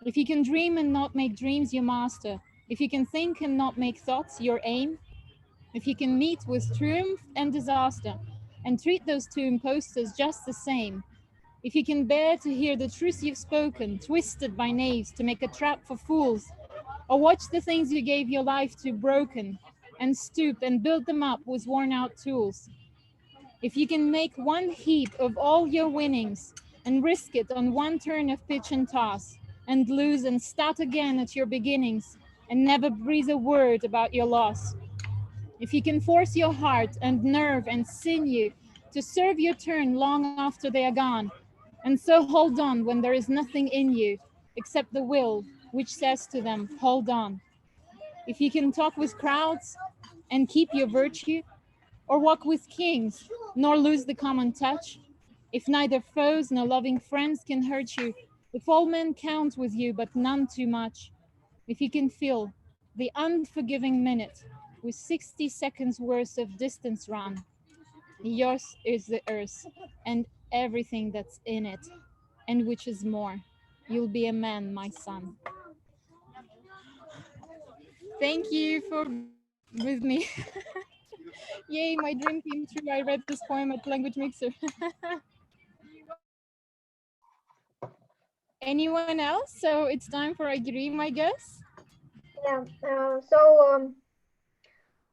If you can dream and not make dreams your master, if you can think and not make thoughts your aim, if you can meet with triumph and disaster and treat those two impostors just the same, if you can bear to hear the truth you've spoken, twisted by knaves to make a trap for fools, or watch the things you gave your life to broken, and stoop and build them up with worn out tools. If you can make one heap of all your winnings and risk it on one turn of pitch and toss, and lose and start again at your beginnings, and never breathe a word about your loss. If you can force your heart and nerve and sinew to serve your turn long after they are gone, and so hold on when there is nothing in you except the will which says to them, hold on. If you can talk with crowds and keep your virtue, or walk with kings, nor lose the common touch, if neither foes nor loving friends can hurt you, if all men count with you but none too much, if you can feel the unforgiving minute with 60 seconds worth of distance run, yours is the earth and everything that's in it, and which is more. You'll be a man, my son. Thank you for with me. Yay, my dream came true. I read this poem at Language Mixer. Anyone else? So it's time for a dream, I guess. Yeah.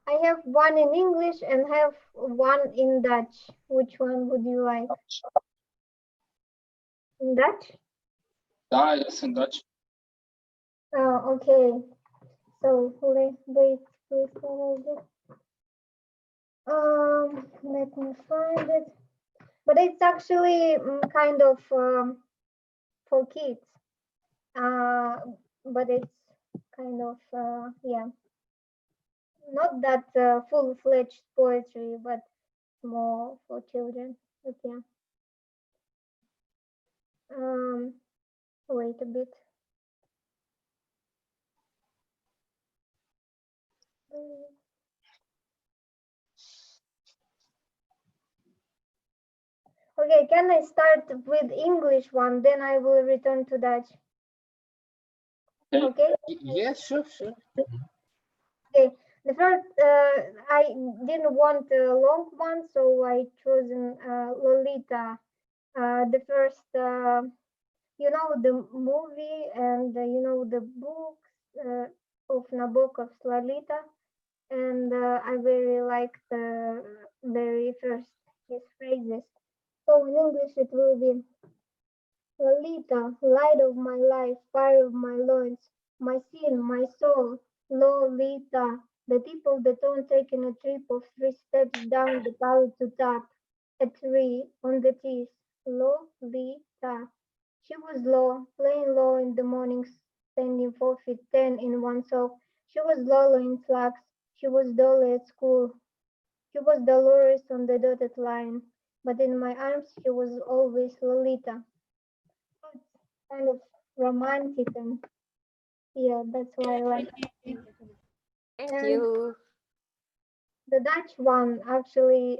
I have one in English and have one in Dutch. Which one would you like? In Dutch? Yes, in Dutch. Okay. So wait, please. Let me find it. But it's actually kind of for kids. But it's kind of yeah, not that full-fledged poetry, but more for children. But yeah. Wait a bit. Okay, can I start with English one? Then I will return to Dutch. Okay? Yes, sure. Okay. The first, I didn't want a long one, so I chosen Lolita. The first, the movie and the books of Nabokov's Lolita, and I very liked the very first his phrases. So in English it will be Lolita, light of my life, fire of my loins, my sin, my soul, Lolita, the tip of the tongue taking a trip of 3 steps down the palate to tap, a tree on the teeth, Lolita. She was low, playing low in the mornings, standing 4 feet 10 in one sock. She was Lolo in slacks. She was Dolly at school. She was Dolores on the dotted line. But in my arms, she was always Lolita. Kind of romantic, and yeah, that's why I like it. Thank And you. the Dutch one, actually,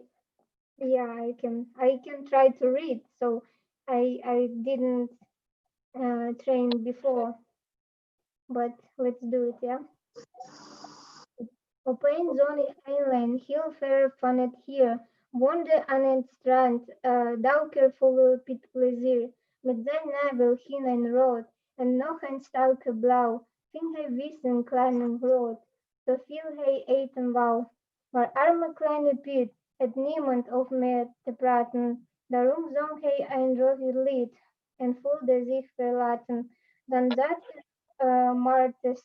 yeah, I can try to read. So I didn't train before, but let's do it, yeah. Op een zonnig eiland, heel ver van het hier, woonde aan het strand, Douker vol plezier. Met zijn navel geel en rood, en nog een stukje blauw, ving hij vis en klein en groot, zoveel hij eten wou. Maar arme kleine Piet, het niemand of meer te praten. Daarom zong hij een droevig lied en voelde zich verlaten. Dan zat hij maar te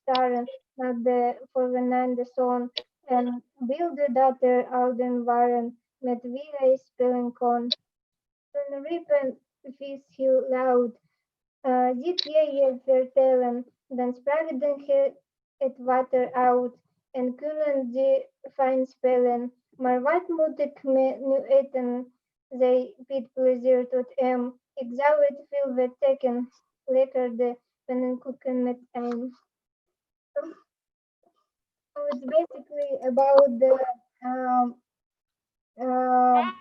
staren naar de volgende zon en wilde dat er ouden waren met wie hij spelen kon. Toen riep een vis heel luid, ziet jij je vertellen, dan spraken het water uit en kunnen ze fijn spelen. Maar wat moet ik nu eten? Zei Piet plezier tot hem. Ik zou het veel betekenen. Lekker de pannenkoeken met eind. So it's basically about the um, uh,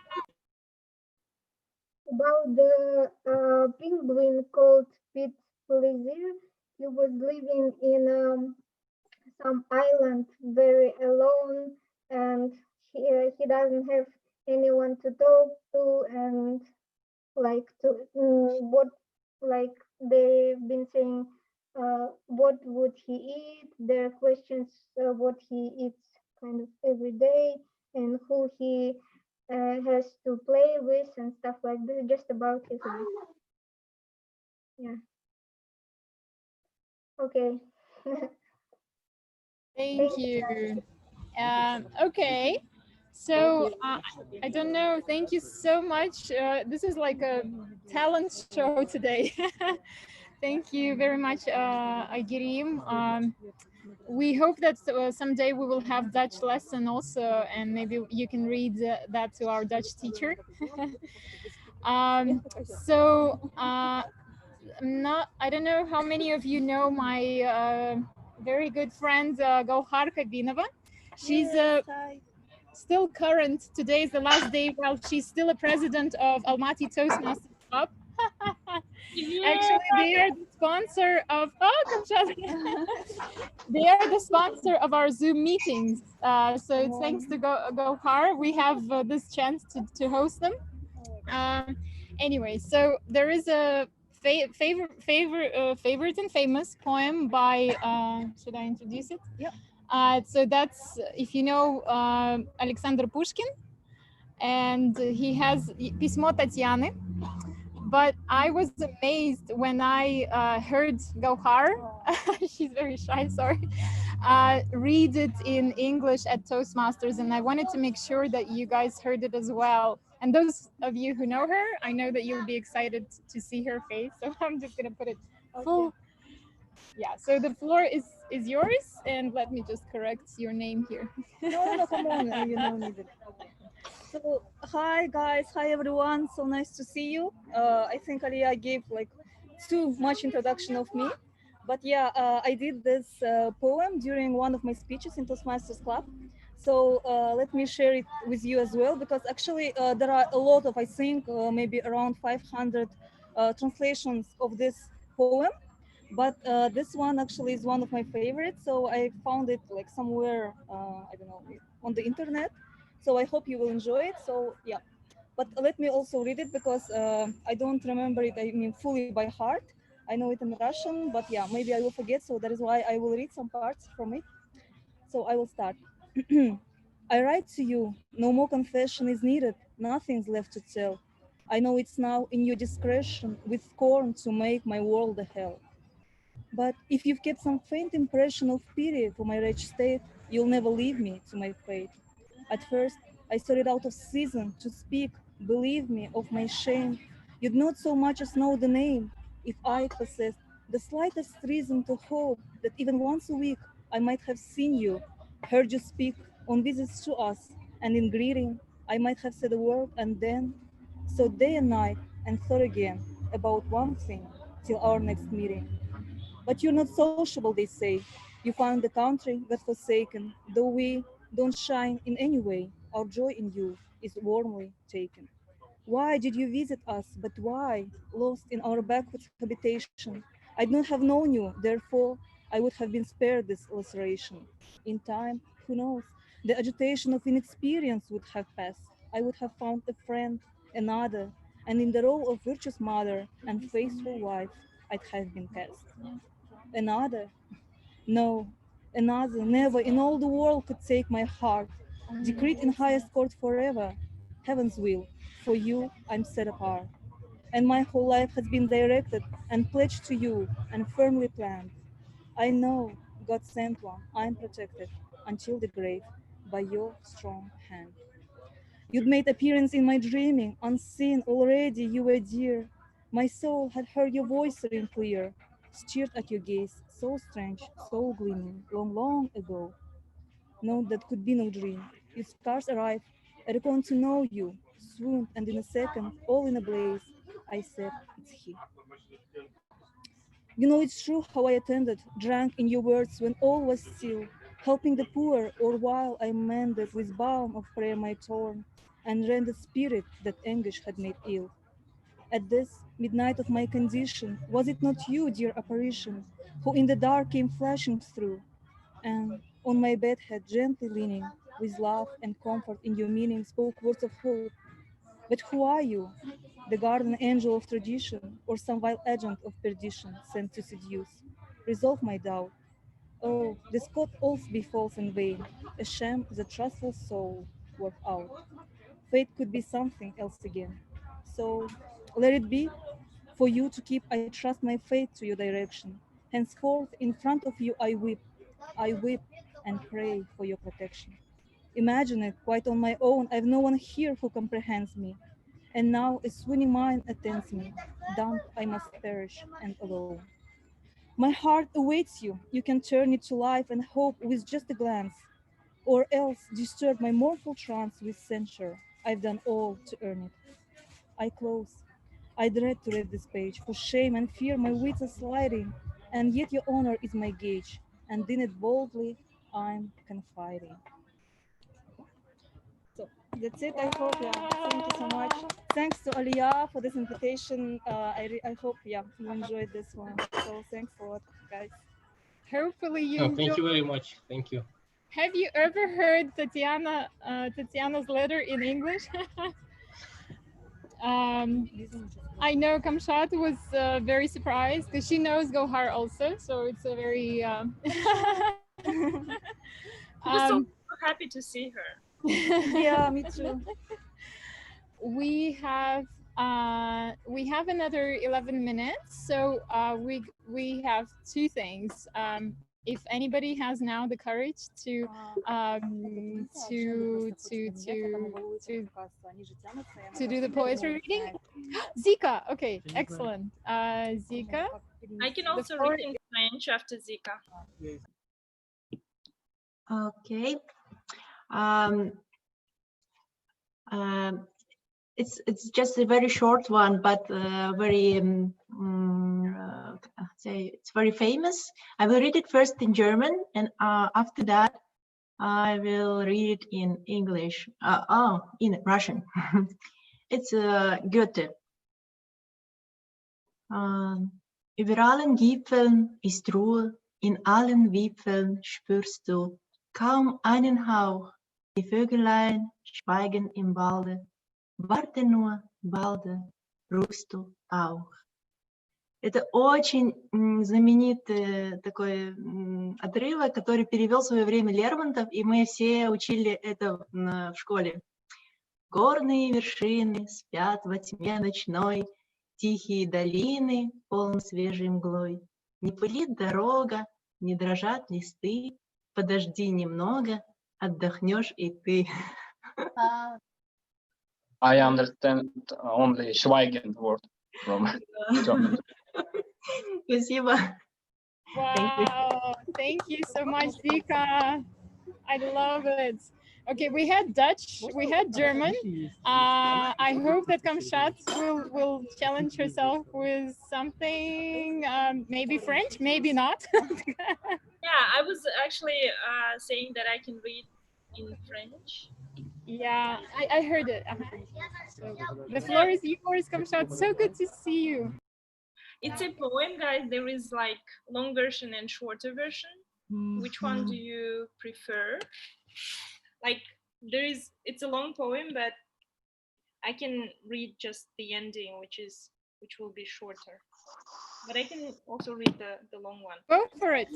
penguin called Pete Pleasure. He was living in some island very alone, and he doesn't have anyone to talk to, and like to what like they've been saying, what would he eat? Their questions, what he eats kind of every day, and who he has to play with and stuff like this, just about his life. Yeah. Okay. Thank you. Okay. So I don't know. Thank you so much. This is like a talent show today. Thank you very much, Agirim. We hope that someday we will have Dutch lesson also, and maybe you can read that to our Dutch teacher. So I don't know how many of you know my very good friend Gauhar Kabinova. She's still current. Today is the last day while she's still a president of Almaty Toastmasters Club. Actually, they are the sponsor of they are the sponsor of our Zoom meetings. So it's thanks to Gohar we have this chance to host them. Anyway, so there is a favorite and famous poem by should I introduce it? Yeah. So that's if you know Alexander Pushkin, and he has Pismo Tatiane. But I was amazed when I heard Gauhar, she's very shy, sorry, read it in English at Toastmasters, and I wanted to make sure that you guys heard it as well. And those of you who know her, I know that you'll be excited to see her face, so I'm just gonna put it full. Yeah, so the floor is yours, and let me just correct your name here. No, come on, you don't need it. So, hi guys, hi everyone, so nice to see you. I think Alia gave like too much introduction of me, but yeah, I did this poem during one of my speeches in Toastmasters Club. So let me share it with you as well, because actually there are a lot of, I think, maybe around 500 translations of this poem. But this one actually is one of my favorites. So I found it like somewhere, I don't know, on the internet. So I hope you will enjoy it. So yeah, but let me also read it because I don't remember it, I mean, fully by heart. I know it in Russian, but yeah, maybe I will forget. So that is why I will read some parts from it. So I will start. I write to you, no more confession is needed, nothing's left to tell. I know it's now in your discretion with scorn to make my world a hell. But if you've kept some faint impression of pity for my wretched state, you'll never leave me to my fate. At first, I started out of season to speak, believe me, of my shame. You'd not so much as know the name, if I possessed the slightest reason to hope that even once a week I might have seen you, heard you speak on visits to us, and in greeting I might have said a word and then thought day and night and thought again about one thing till our next meeting. But you're not sociable, they say. You found the country God-forsaken, though we don't shine in any way. Our joy in you is warmly taken. Why did you visit us? But why? Lost in our backwoods habitation. I'd not have known you, therefore I would have been spared this laceration. In time, who knows? The agitation of inexperience would have passed. I would have found a friend, another, and in the role of virtuous mother and faithful wife, I'd have been cast. Another? No, another never in all the world could take my heart. decreed in highest court forever, heaven's will. For you, I'm set apart. And my whole life has been directed and pledged to you and firmly planned. I know, God sent one, I'm protected until the grave by your strong hand. You'd made appearance in my dreaming, unseen already you were dear. My soul had heard your voice ring clear, stared at your gaze, so strange, so gleaming, long, long ago. No, that could be no dream. Your scars arrived, I reckoned to know you, swooned, and in a second, all in a blaze, I said, it's he. You know it's true how I attended, drank in your words when all was still, helping the poor, or while I mended with balm of prayer my torn and rended spirit that anguish had made ill. At this midnight of my condition, was it not you, dear apparition, who in the dark came flashing through, and on my bedhead gently leaning, with love and comfort in your meaning spoke words of hope? But who are you? The guardian angel of tradition, or some vile agent of perdition sent to seduce? Resolve my doubt. Oh, this could also be false and vain, a sham the trustful soul work out. Fate could be something else again. So let it be for you to keep. I trust my fate to your direction. Henceforth, in front of you I weep and pray for your protection. Imagine it, quite on my own, I've no one here who comprehends me. And now a swooning mind attends me. Dumb I must perish and alone. My heart awaits you. You can turn it to life and hope with just a glance, or else disturb my mournful trance with censure. I've done all to earn it. I close. I dread to read this page, for shame and fear my wits are sliding, and yet your honor is my gauge, and in it boldly I'm confiding. So that's it. I hope. Yeah. Thank you so much. Thanks to Aliyah for this invitation. I hope you enjoyed this one. So thanks a lot, guys. Hopefully you No, enjoy. thank you very much. Thank you. Have you ever heard Tatiana's letter in English? I know Kamshat was very surprised because she knows Gohar also, so it's a very. I was so happy to see her. Yeah, me too. We have another 11 minutes, so we have two things. If anybody has now the courage to do the poetry reading, Zika. Okay, excellent. Zika. I can also read in French after Zika. Okay. It's just a very short one, but very it's very famous. I will read it first in German, and after that I will read it in English. In Russian. It's Goethe. Über allen Gipfeln ist Ruhe, in allen Wipfeln spürst du kaum einen Hauch. Die Vögelein schweigen im Walde. Warte nur, balde, ruhst du auch. Это очень знаменитый такой отрывок, который перевел в свое время Лермонтов, и мы все учили это в школе. Горные вершины спят во тьме ночной, тихие долины полны свежей мглой. Не пылит дорога, не дрожат листы, подожди немного, отдохнешь и ты. I understand only Schweigen word from German. Спасибо. Wow, thank you so much, Zika. I love it. Okay, we had Dutch, we had German. I hope that Kamshat will challenge herself with something, maybe French, maybe not. Yeah, I was actually saying that I can read in French. Yeah, I heard it. So the floor is yours, Kamshat. So good to see you. It's a poem, guys. There is like long version and shorter version. Which one do you prefer? Like it's a long poem, but I can read just the ending, which will be shorter. But I can also read the long one. Go for it.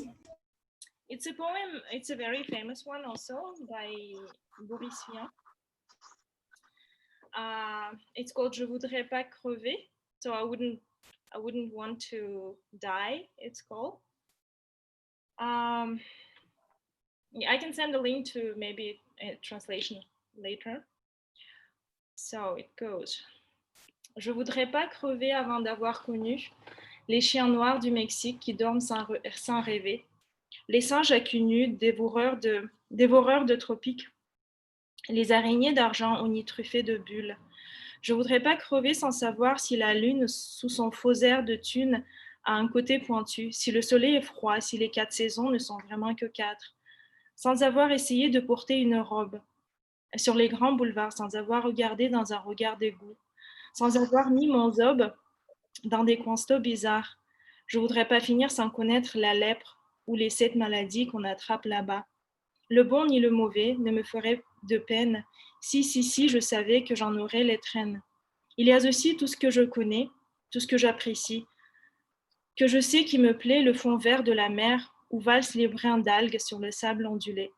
It's a poem. It's a very famous one also by Boris Vian. It's called Je voudrais pas crever. So I wouldn't want to die. It's called. Yeah, I can send a link to maybe a translation later. So it goes. Je voudrais pas crever avant d'avoir connu les chiens noirs du Mexique qui dorment sans rêver, les singes à cul nu, dévoreurs de tropiques, les araignées d'argent au nid truffé de bulles. Je voudrais pas crever sans savoir si la lune, sous son faux air de thune, a un côté pointu, si le soleil est froid, si les 4 saisons ne sont vraiment que 4, sans avoir essayé de porter une robe sur les grands boulevards, sans avoir regardé dans un regard d'égout, sans avoir mis mon zob dans des constats bizarres. Je voudrais pas finir sans connaître la lèpre ou les 7 maladies qu'on attrape là-bas. Le bon ni le mauvais ne me ferait de peine si, je savais que j'en aurais les traînes. Il y a aussi tout ce que je connais, tout ce que j'apprécie, que je sais qui me plaît, le fond vert de la mer où valsent les brins d'algues sur le sable ondulé.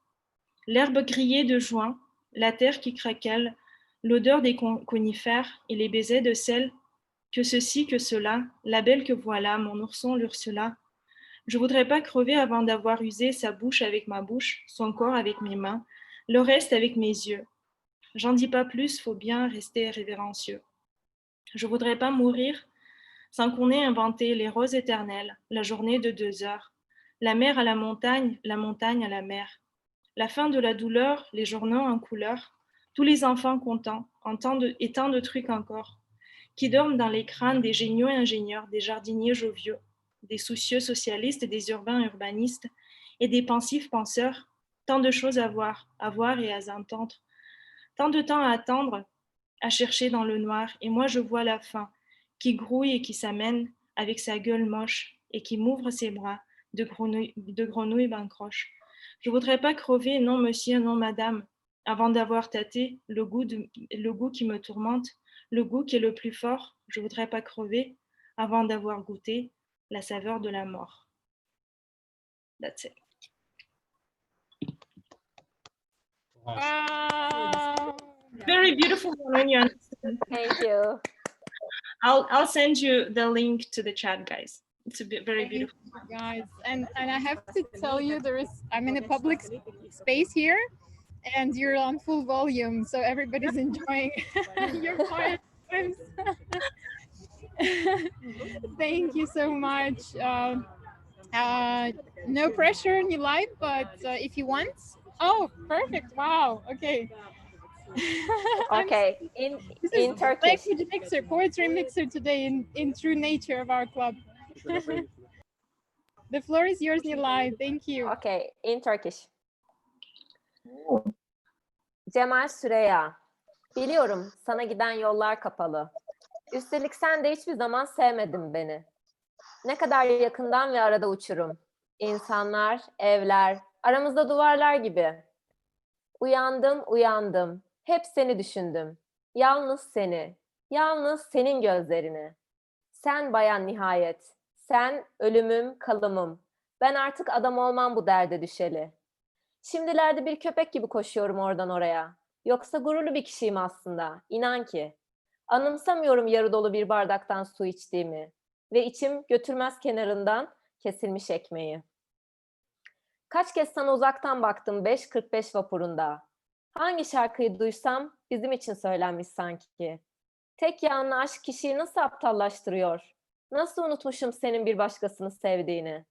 L'herbe grillée de juin, la terre qui craquelle, l'odeur des conifères et les baisers de sel, que ceci, que cela, la belle que voilà, mon ourson l'Ursula. Je voudrais pas crever avant d'avoir usé sa bouche avec ma bouche, son corps avec mes mains, le reste avec mes yeux. J'en dis pas plus, faut bien rester révérencieux. Je voudrais pas mourir sans qu'on ait inventé les roses éternelles, la journée de 2 heures, la mer à la montagne à la mer, la fin de la douleur, les journaux en couleur, tous les enfants contents, et tant de trucs encore, qui dorment dans les crânes des géniaux ingénieurs, des jardiniers joviaux, des soucieux socialistes, des urbains urbanistes et des pensifs penseurs, tant de choses à voir et à entendre, tant de temps à attendre, à chercher dans le noir, et moi je vois la faim, qui grouille et qui s'amène avec sa gueule moche, et qui m'ouvre ses bras de grenouille bancroche. Je voudrais pas crever, non monsieur, non madame, avant d'avoir tâté le goût qui me tourmente, le goût qui est le plus fort. Je voudrais pas crever avant d'avoir goûté la saveur de la mort. That's it. Wow. Very beautiful when you understand. Thank you. I'll send you the link to the chat, guys. It's a very beautiful, guys. And I have to tell you, I'm in a public space here, and you're on full volume, so everybody's enjoying your poems. Thank you so much. No pressure in your life, but if you want. Oh, perfect! Wow. Okay. Okay. In Turkish. Language mixer, poetry mixer today in true nature of our club. The floor is yours, Nilay. Thank you. Okay, in Turkish. Cemal Süreya. Biliyorum sana giden yollar kapalı. Üstelik sen de hiçbir zaman sevmedin beni. Ne kadar yakından ve arada uçurum. İnsanlar, evler, aramızda duvarlar gibi. Uyandım. Hep seni düşündüm. Yalnız seni, yalnız senin gözlerini. Sen bayan nihayet. Sen ölümüm, kalımım. Ben artık adam olmam bu derde düşeli. Şimdilerde bir köpek gibi koşuyorum oradan oraya. Yoksa gururlu bir kişiyim aslında. İnan ki. Anımsamıyorum yarı dolu bir bardaktan su içtiğimi. Ve içim götürmez kenarından kesilmiş ekmeği. Kaç kez sana uzaktan baktım 5.45 vapurunda. Hangi şarkıyı duysam bizim için söylenmiş sanki. Tek yanlı aşk kişiyi nasıl aptallaştırıyor? Nasıl unutmuşum senin bir başkasını sevdiğini?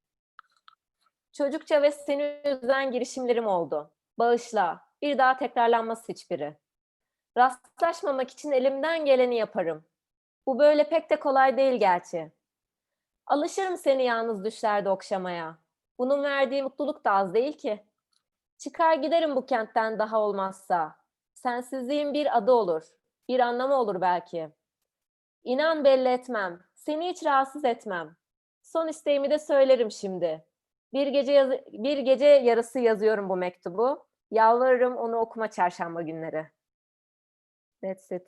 Çocukça ve seni üzen girişimlerim oldu. Bağışla, bir daha tekrarlanmaz hiçbiri. Rastlaşmamak için elimden geleni yaparım. Bu böyle pek de kolay değil gerçi. Alışırım seni yalnız düşlerde okşamaya. Bunun verdiği mutluluk da az değil ki. Çıkar giderim bu kentten daha olmazsa. Sensizliğin bir adı olur, bir anlamı olur belki. İnan belli etmem, seni hiç rahatsız etmem. Son isteğimi de söylerim şimdi. Bir gece yarısı yazıyorum bu mektubu. Yalvarırım onu okuma çarşamba günleri. That's it.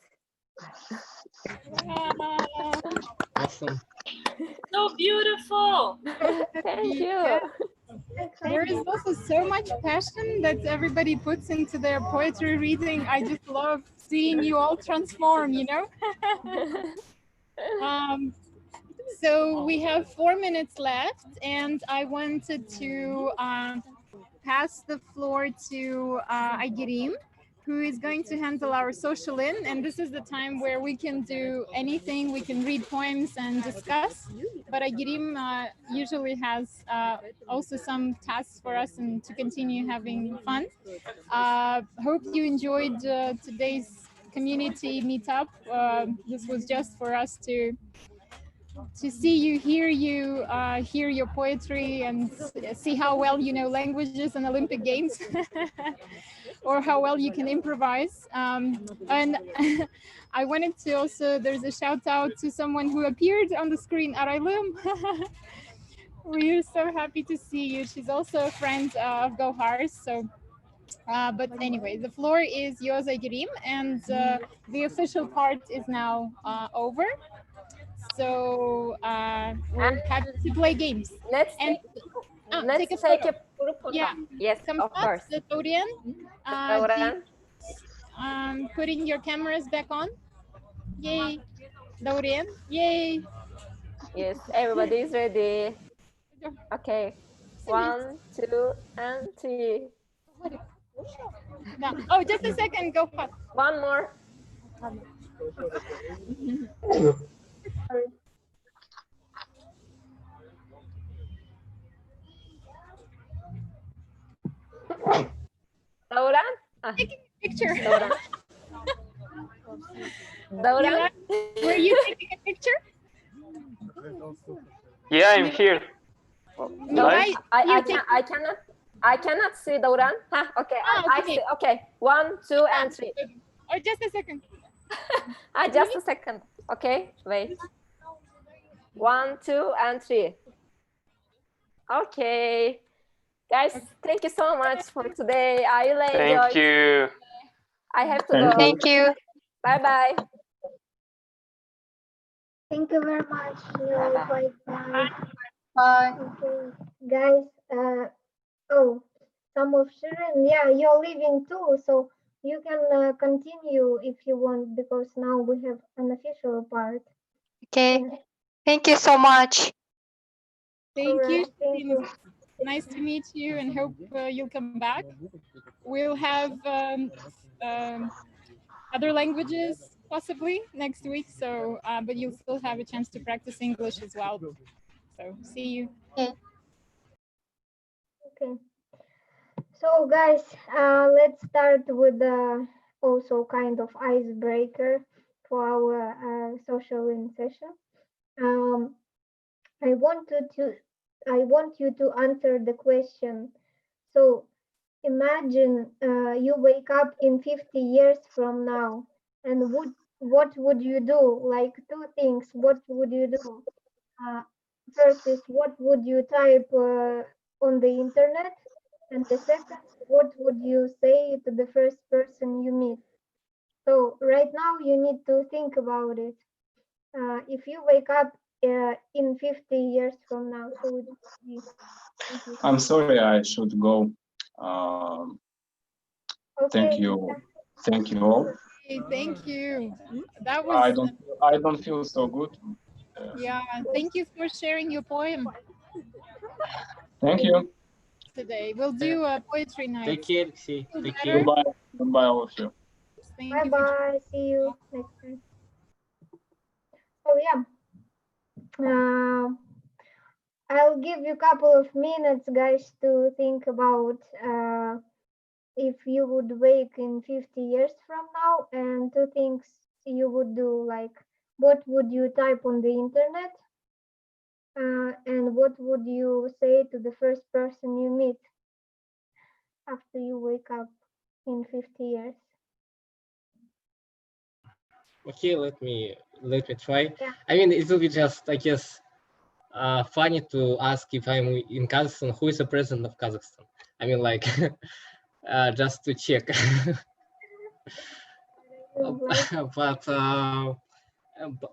Awesome. So beautiful. Thank you. Yeah. There is also so much passion that everybody puts into their poetry reading. I just love seeing you all transform, you know? So we have 4 minutes left, and I wanted to pass the floor to Aygerim, who is going to handle our social in. And this is the time where we can do anything. We can read poems and discuss. But Aygerim usually has also some tasks for us and to continue having fun. Hope you enjoyed today's community meetup. This was just for us to see you, hear your poetry, and see how well you know languages and Olympic Games, or how well you can improvise. And I wanted to also, there's a shout out to someone who appeared on the screen, Araylum. We're so happy to see you. She's also a friend of Gohar's. So, but anyway, the floor is yours, Aygerim, and the official part is now over. So we're happy to play games. Let's Take a photo. Yeah. Yes, of course. Dorian, Dorian. putting your cameras back on. Yay. Dorian. Yay. Yes, everybody is ready. Okay. 1, 2, and 3. No. Oh, just a second. Go fast. One more. Dauran? Taking a picture. Dauran. Dauran? Were you taking a picture? Yeah, I'm here. Dauran? I cannot see Dauran. Huh, okay, I see. Okay, 1, 2, and 3. Oh, just a second. Just a second. Okay, wait. 1, 2, and 3. Okay. Guys, thank you so much for today. I really enjoyed. Thank you. I have to go. Thank you. Bye-bye. Thank you very much. Bye-bye. Bye. Bye. Okay. Guys, oh, some of Shirin, yeah, you're leaving too, so you can continue if you want, because now we have an official part. Okay. Thank you so much. Thank you. Thank you. Nice to meet you, and hope you'll come back. We'll have other languages possibly next week, so but you'll still have a chance to practice English as well. So see you. Okay. So guys, let's start with also kind of icebreaker for our social in session. I want you to answer the question. So imagine you wake up in 50 years from now, and what would you do? Like two things. What would you do? First is, what would you type on the internet? And the second, what would you say to the first person you meet? So right now you need to think about it. If you wake up in 50 years from now, so it would be. I'm sorry, I should go. Thank you. Thank you all. Hey, thank you. That was. I don't feel so good. Yeah, thank you for sharing your poem. Thank you. Today we'll do a poetry night. Take care. See. Take care. Goodbye. Goodbye, all of you. Bye bye. See you next time. Oh yeah. I'll give you a couple of minutes, guys, to think about if you would wake in 50 years from now, and two things you would do, like what would you type on the internet, and what would you say to the first person you meet after you wake up in 50 years. Okay, let me try. Yeah. I mean, it will be just, I guess, funny to ask if I'm in Kazakhstan, who is the president of Kazakhstan? I mean, like, just to check. but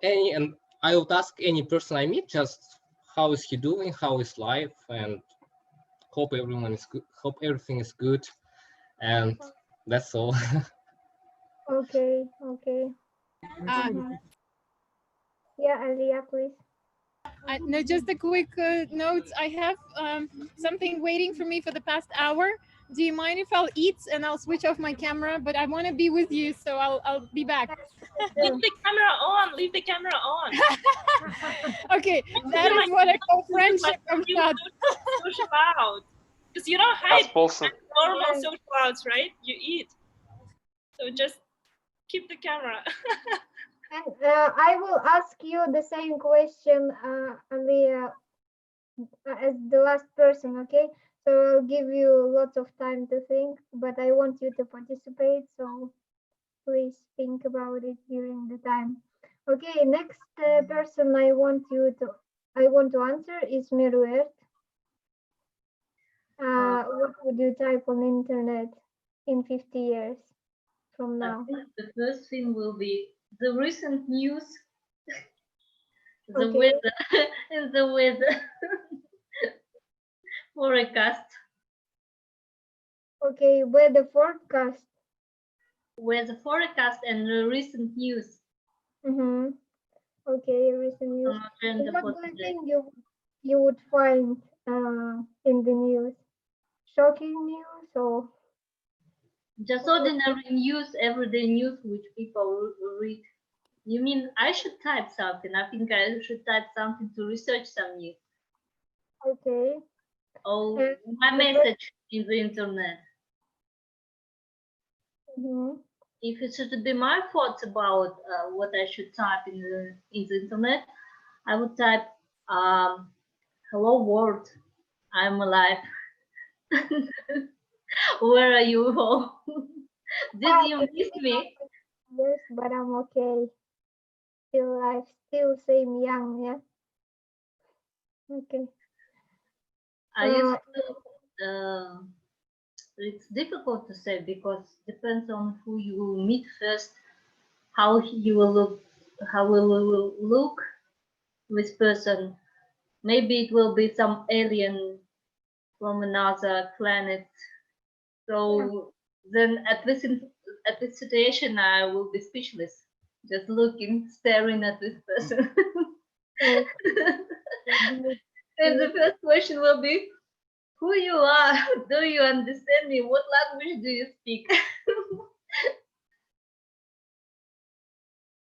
and I would ask any person I meet just how is he doing, how is life, and hope everyone is good, hope everything is good, and that's all. Okay, okay. Yeah, Alia, please. No, just a quick note. I have something waiting for me for the past hour. Do you mind if I'll eat and I'll switch off my camera? But I want to be with you, so I'll be back. Leave the camera on. Leave the camera on. Okay, that is what I call friendship from chat. Social out. Because you don't hide normal social outs, right? You eat. So just keep the camera. And I will ask you the same question, Alia, as the last person, okay? So I'll give you lots of time to think, but I want you to participate, so please think about it during the time. Okay, next person I want to answer is Miruet. What would you type on the internet in 50 years from now? I think the first thing will be the recent news, the weather, and the weather forecast. Okay, weather forecast. Weather forecast and the recent news. Okay, recent news. What do you think you would find in the news? Shocking news or? Just ordinary news, everyday news which people read. You mean I should type something? I think I should type something to research some news. Okay. Oh, my message in the internet. If it should be my thoughts about what I should type in the internet, I would type, "Hello world, I'm alive. Where are you all? Did you miss me?" Yes, but I'm okay. Still alive, still same young, yeah. Okay. I used to. It's difficult to say because depends on who you meet first, how you will look, how will look with person. Maybe it will be some alien from another planet. So then at this situation, I will be speechless, just looking, staring at this person. And the first question will be, who you are? Do you understand me? What language do you speak?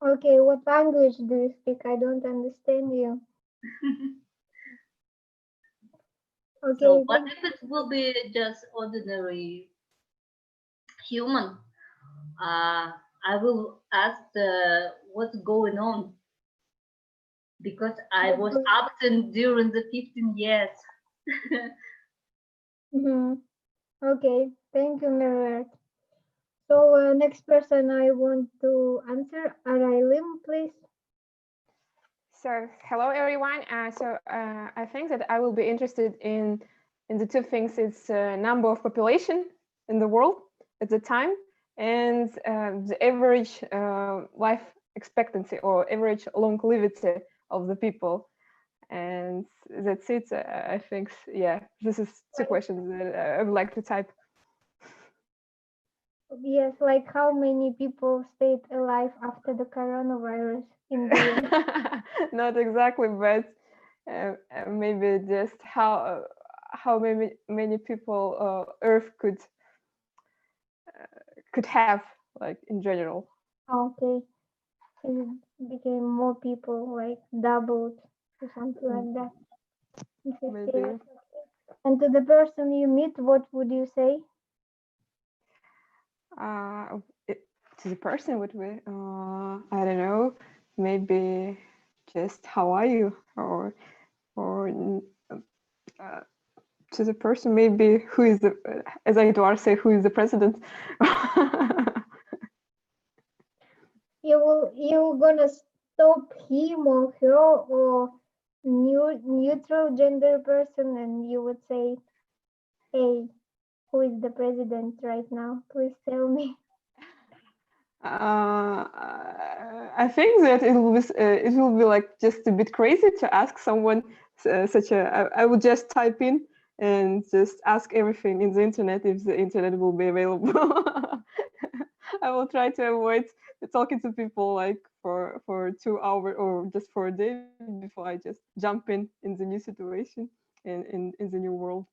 Okay, what language do you speak? I don't understand you. Okay. So what if it will be just ordinary human? I will ask what's going on because I was absent during the 15 years. Okay, thank you, Mirror. So next person I want to answer, Arailim, please. So hello everyone. I think that I will be interested in the two things. It's number of population in the world at the time and the average life expectancy or average longevity of the people. And that's it. I think, yeah, this is two questions that I would like to type. Yes, like how many people stayed alive after the coronavirus in the Not exactly, but maybe just how many people Earth could have, like in general. Okay, it became more people, like doubled or something like that. Maybe. And to the person you meet, what would you say? To the person would be I don't know, maybe just how are you, or to the person maybe who is the, as Eduard say, who is the president. You gonna stop him or her or neutral gender person, and you would say, hey, who is the president right now? Please tell me. I think that it will be like just a bit crazy to ask someone such a. I would just type in and just ask everything in the internet if the internet will be available. I will try to avoid talking to people like for 2 hours or just for a day before I just jump in the new situation and in the new world.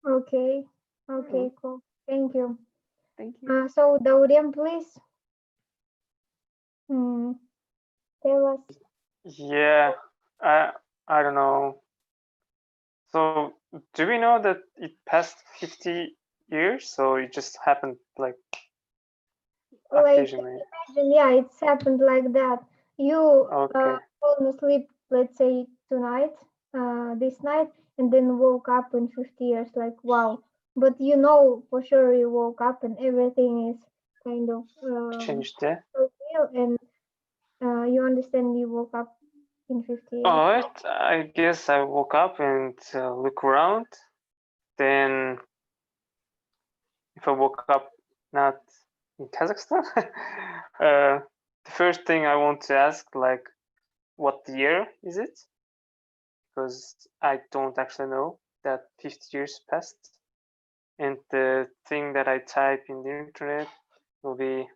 Okay. Okay, cool. Thank you. Thank you. So Daurian, please. Tell us. Yeah, I don't know. So do we know that it passed 50 years? So it just happened like occasionally. Imagine, yeah, it's happened like that. You fall asleep, let's say tonight, this night, and then woke up in 50 years, like wow. But you know for sure you woke up and everything is kind of changed there. real, and you understand you woke up in 50 years. All right, I guess I woke up and look around. Then, if I woke up not in Kazakhstan, the first thing I want to ask, like, what year is it? Because I don't actually know that 50 years passed. And the thing that I type in the internet will be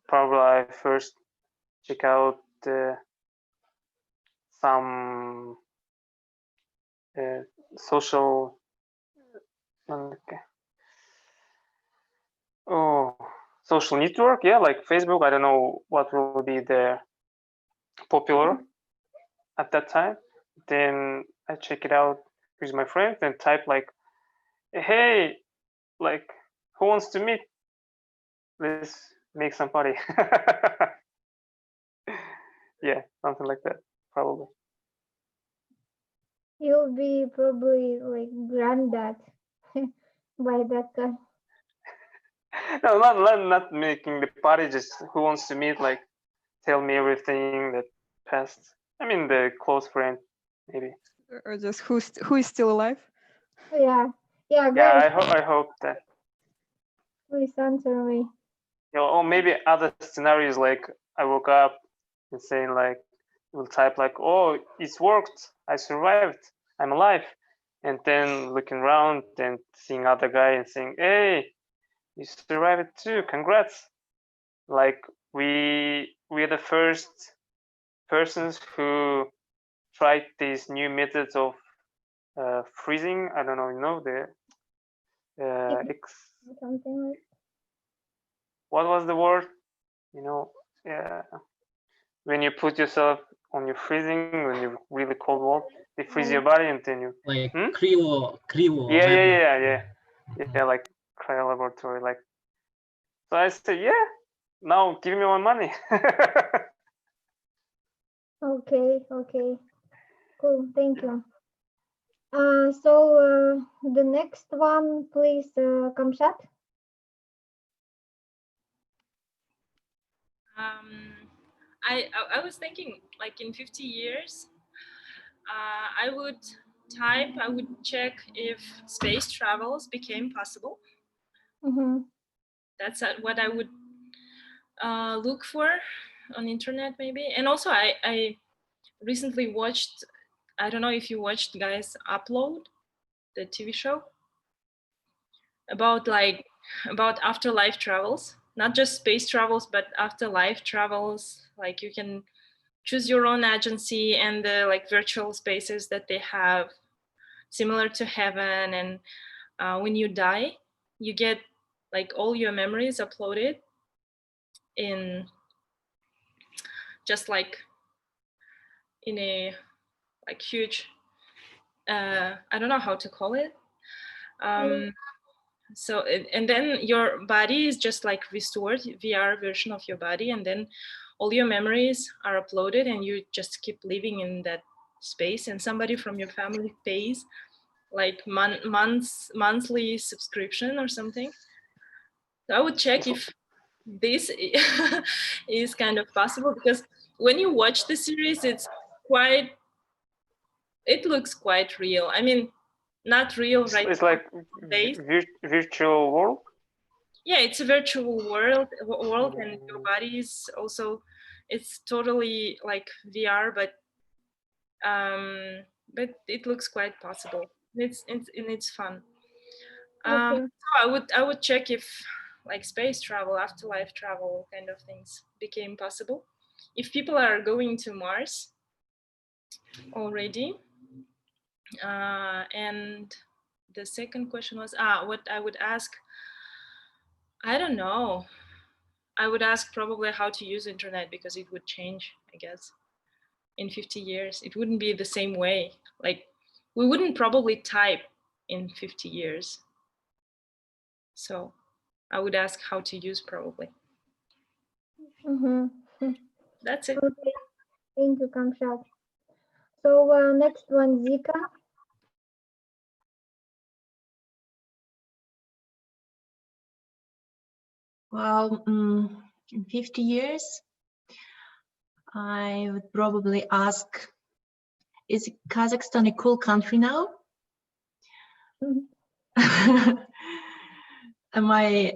probably I first check out some social social network, yeah, like Facebook. I don't know what will be the popular at that time. Then I check it out with my friends and type like, hey, like, who wants to meet? Let's make some party. Yeah, something like that, probably. You'll be probably like granddad by that time. No, not making the party. Just who wants to meet? Like, tell me everything that passed. I mean, the close friend, maybe. Or just who is still alive? Yeah, yeah. Guys, I hope that. Please answer me. You know, or maybe other scenarios like I woke up and saying like, will type like, oh, it's worked. I survived. I'm alive. And then looking around and seeing other guy and saying, hey, you survived it too. Congrats. Like we're the first persons who tried these new methods of freezing. I don't know, you know, the something like. What was the word? You know, when you put yourself on your freezing, when you're really cold water, they freeze your body and then you like cryo. Yeah, like cryo laboratory. Like, so I said, yeah, now give me my money. Okay, cool, thank you. So the next one, please, Kamshat. I was thinking like in 50 years, I would check if space travels became possible. That's what I would look for on the internet maybe. And also I recently watched, I don't know if you watched, guys, Upload, the TV show about afterlife travels, not just space travels, but afterlife travels. Like you can choose your own agency and the like virtual spaces that they have, similar to heaven. And when you die, you get like all your memories uploaded in just like in a like huge I don't know how to call it. So and then your body is just like restored, VR version of your body, and then all your memories are uploaded and you just keep living in that space, and somebody from your family pays like monthly subscription or something. So I would check if this is kind of possible, because when you watch the series, it looks quite real. I mean, not real, right? It's like virtual world. yeah, it's a virtual world, and your body is also, it's totally like VR, but it looks quite possible. It's fun. Okay. So I would check if like space travel, afterlife travel kind of things became possible. If people are going to Mars already, and the second question was what I would ask. I don't know. I would ask probably how to use internet, because it would change, I guess, in 50 years. It wouldn't be the same way. Like, we wouldn't probably type in 50 years. So I would ask how to use probably. That's it. Okay. Thank you, Kamshad. So next one, Zika. Well, in 50 years, I would probably ask, is Kazakhstan a cool country now? Am I,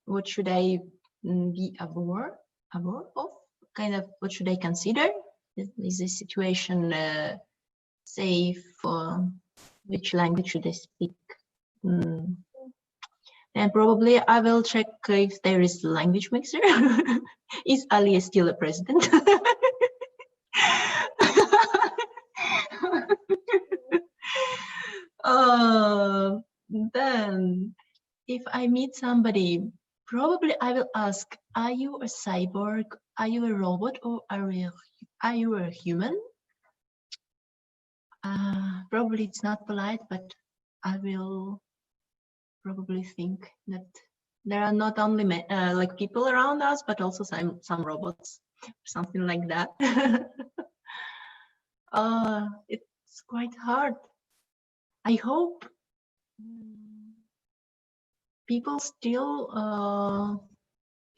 what should I be aware of? Kind of, what should I consider? Is this situation safe? Which language should I speak? And probably I will check if there is a language mixer. Is Ali still a president? Then, if I meet somebody, probably I will ask, are you a cyborg? Are you a robot? Or are you a human? Probably it's not polite, but I will probably think that there are not only like people around us, but also some robots, something like that. It's quite hard. I hope people still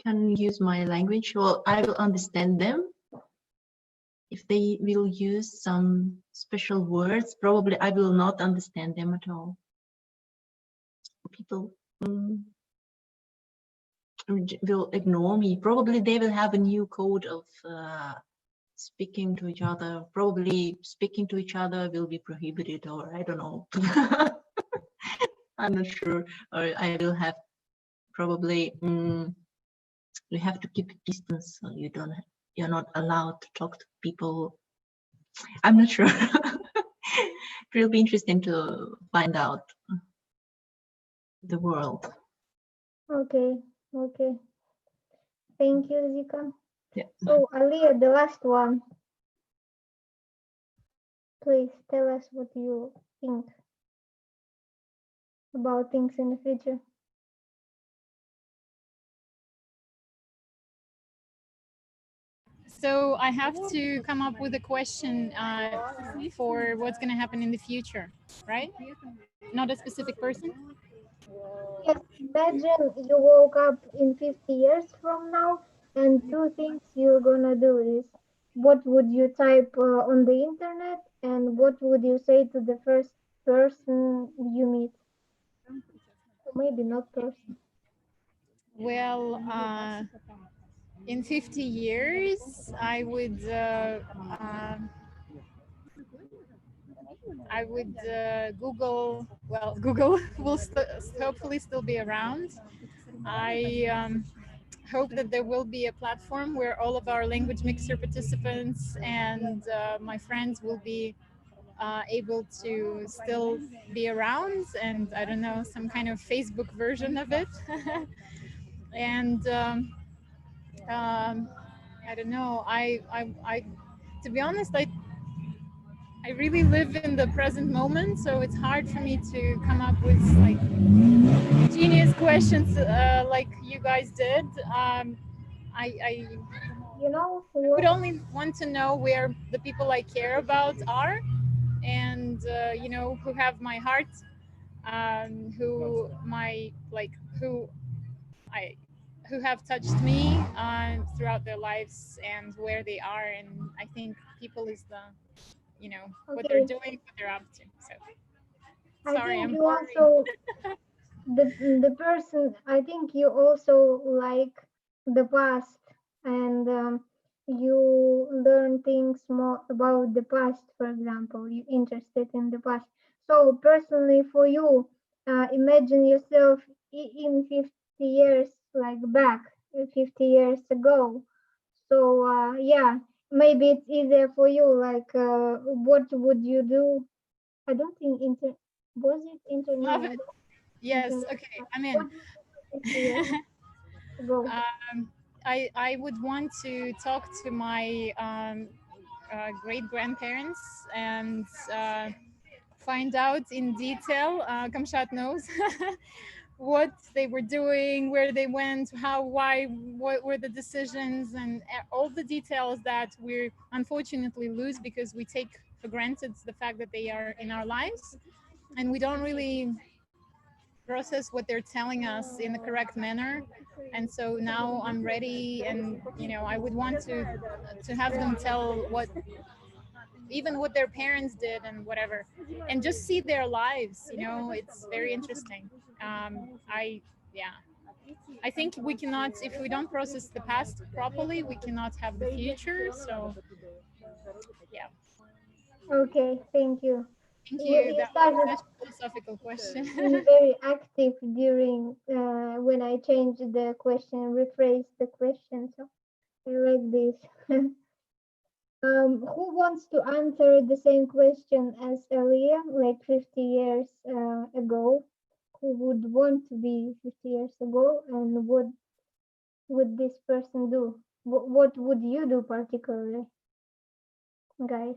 can use my language. Well, I will understand them. If they will use some special words, probably I will not understand them at all. People will ignore me. Probably they will have a new code of speaking to each other. Probably speaking to each other will be prohibited, or I don't know. I'm not sure. Or I will have probably you have to keep a distance, so you're not allowed to talk to people. I'm not sure. It will be interesting to find out the world. Okay. Thank you, Zika. Yeah. So Alia, the last one. Please tell us what you think about things in the future. So I have to come up with a question for what's going to happen in the future, right? Not a specific person? Yes, imagine you woke up in 50 years from now, and two things you're gonna do is, what would you type on the internet, and what would you say to the first person you meet? Or maybe not person. Well, in 50 years, I would Google. Well, Google will hopefully still be around. I hope that there will be a platform where all of our language mixer participants and my friends will be able to still be around, and I don't know, some kind of Facebook version of it. And I don't know. I to be honest, I really live in the present moment, so it's hard for me to come up with like genius questions like you guys did. I would only want to know where the people I care about are, and you know, who have my heart, who have touched me throughout their lives, and where they are. And I think people is the, you know, what they're doing, what they're up to. So Sorry, think I'm you also the person. I think you also like the past, and you learn things more about the past. For example, you interested in the past. So personally, for you, imagine yourself in 50 years, like back 50 years ago. So yeah, maybe it's easier for you. Like, what would you do? I don't think was it Love internet? it. Yes. Internet. Okay. I'm What in. would you do 50 years ago? I would want to talk to my great grandparents and find out in detail. Kamshat knows what they were doing, where they went, how, why, what were the decisions, and all the details that we unfortunately lose because we take for granted the fact that they are in our lives, and we don't really process what they're telling us in the correct manner. And so now I'm ready, and I would want to have them tell what even what their parents did and whatever, and just see their lives. It's very interesting. I Yeah, I think we cannot, if we don't process the past properly, we cannot have the future. So yeah. Okay, thank you. Thank You, you. you That was started such a philosophical question. being very active during when I changed the question, rephrased the question. So I like this. Who wants to answer the same question as earlier, like 50 years ago? Who would want to be 50 years ago, and what would this person do? What would you do particularly, guys?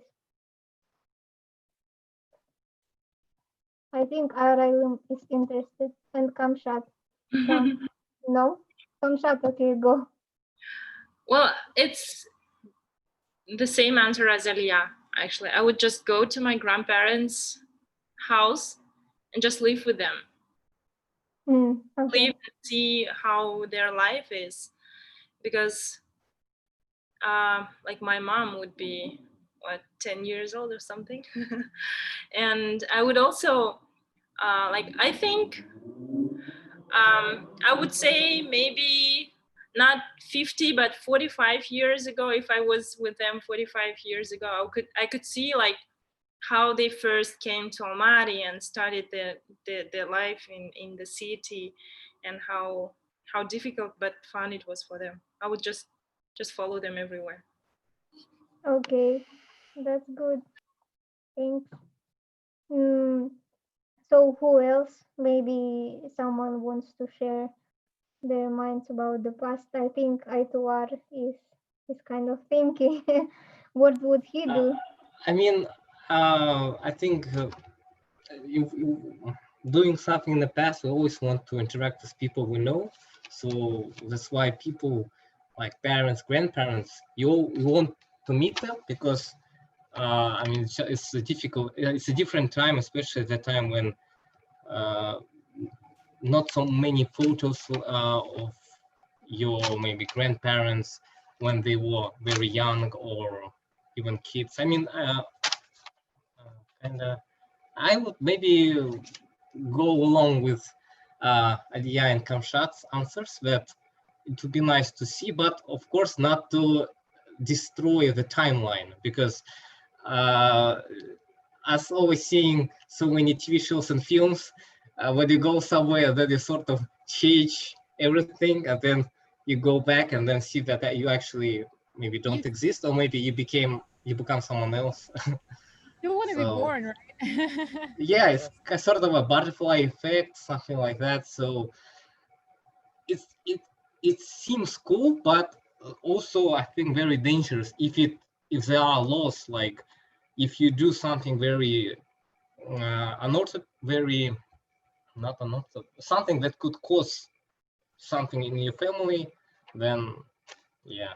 I think Araylum is interested, and Kamshat. No? Kamshat, okay, go. Well, it's the same answer as Elia, actually. I would just go to my grandparents' house and just live with them. Okay. Live and see how their life is. Because like my mom would be, 10 years old or something. And I would also, I think, I would say maybe not 50 but 45 years ago, if I was with them 45 years ago, I could see like how they first came to Almaty and started their life in the city, and how difficult but fun it was for them. I would just follow them everywhere. Okay, that's good. Thanks. So who else? Maybe someone wants to share their minds about the past. I think Aituar is kind of thinking. What would he do? I mean, I think doing something in the past, we always want to interact with people we know. So that's why people like parents, grandparents, you want to meet them, because I mean, it's a difficult, it's a different time, especially at the time when not so many photos of your maybe grandparents when they were very young or even kids. I mean, I would maybe go along with Adia and Kamshat's answers, that it would be nice to see, but of course not to destroy the timeline, because as always seeing so many TV shows and films, when you go somewhere, then you sort of change everything, and then you go back and then see that you actually maybe don't exist, or maybe you become someone else. You want to be born, right? Yeah, it's sort of a butterfly effect, something like that. So it seems cool, but also I think very dangerous if there are laws, like if you do something very not unorthodox, something that could cause something in your family, then yeah.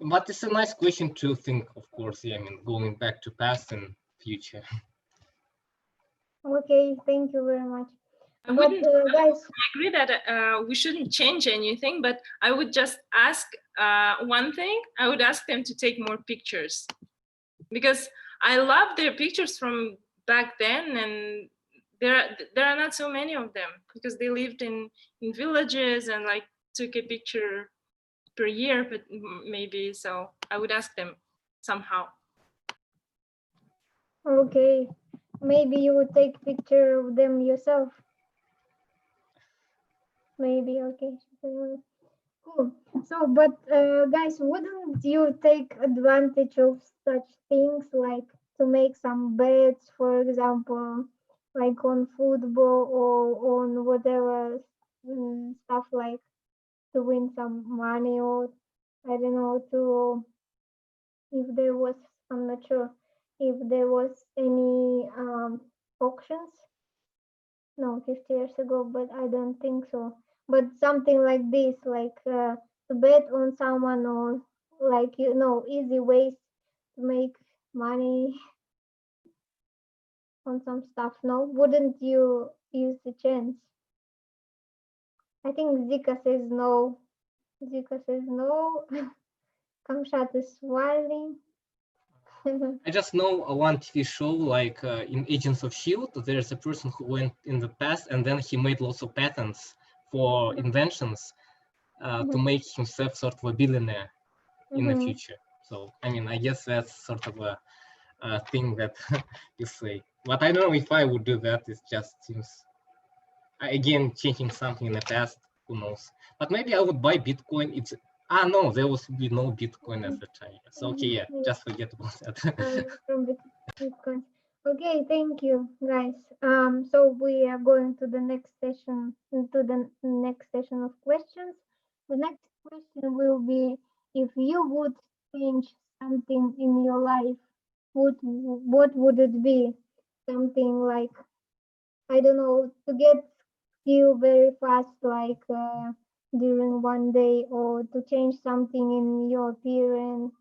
But it's a nice question to think, of course. Yeah, I mean, going back to past and future. Okay, thank you very much. I wouldn't, guys, I agree that we shouldn't change anything, but I would just ask one thing. I would ask them to take more pictures, because I love their pictures from back then, and there are not so many of them because they lived in villages and like took a picture per year, but maybe. So I would ask them somehow. Okay, maybe you would take picture of them yourself. Maybe, okay. Cool. So, but guys, wouldn't you take advantage of such things like to make some bets, for example, like on football or on whatever stuff, like to win some money, or I don't know, to if there was, I'm not sure if there was any auctions. No, 50 years ago, but I don't think so. But something like this, like to bet on someone, or like, you know, easy ways to make money on some stuff. No, wouldn't you use the chance? I think Zika says no. Zika says no. Kamshat is smiling. I just know one TV show, like in Agents of S.H.I.E.L.D., there's a person who went in the past and then he made lots of patents for inventions to make himself sort of a billionaire in the future. So, I mean, I guess that's sort of a thing that you say. But I don't know if I would do that. It just seems, again, changing something in the past, who knows. But maybe I would buy Bitcoin. It's, no, there was be no Bitcoin at the time. So, okay, yeah, just forget about that. From Bitcoin. Okay, thank you, guys. So we are going to the next session, of questions. The next question will be, if you would change something in your life, what would it be? Something like, I don't know, to get skill very fast, like during one day, or to change something in your appearance,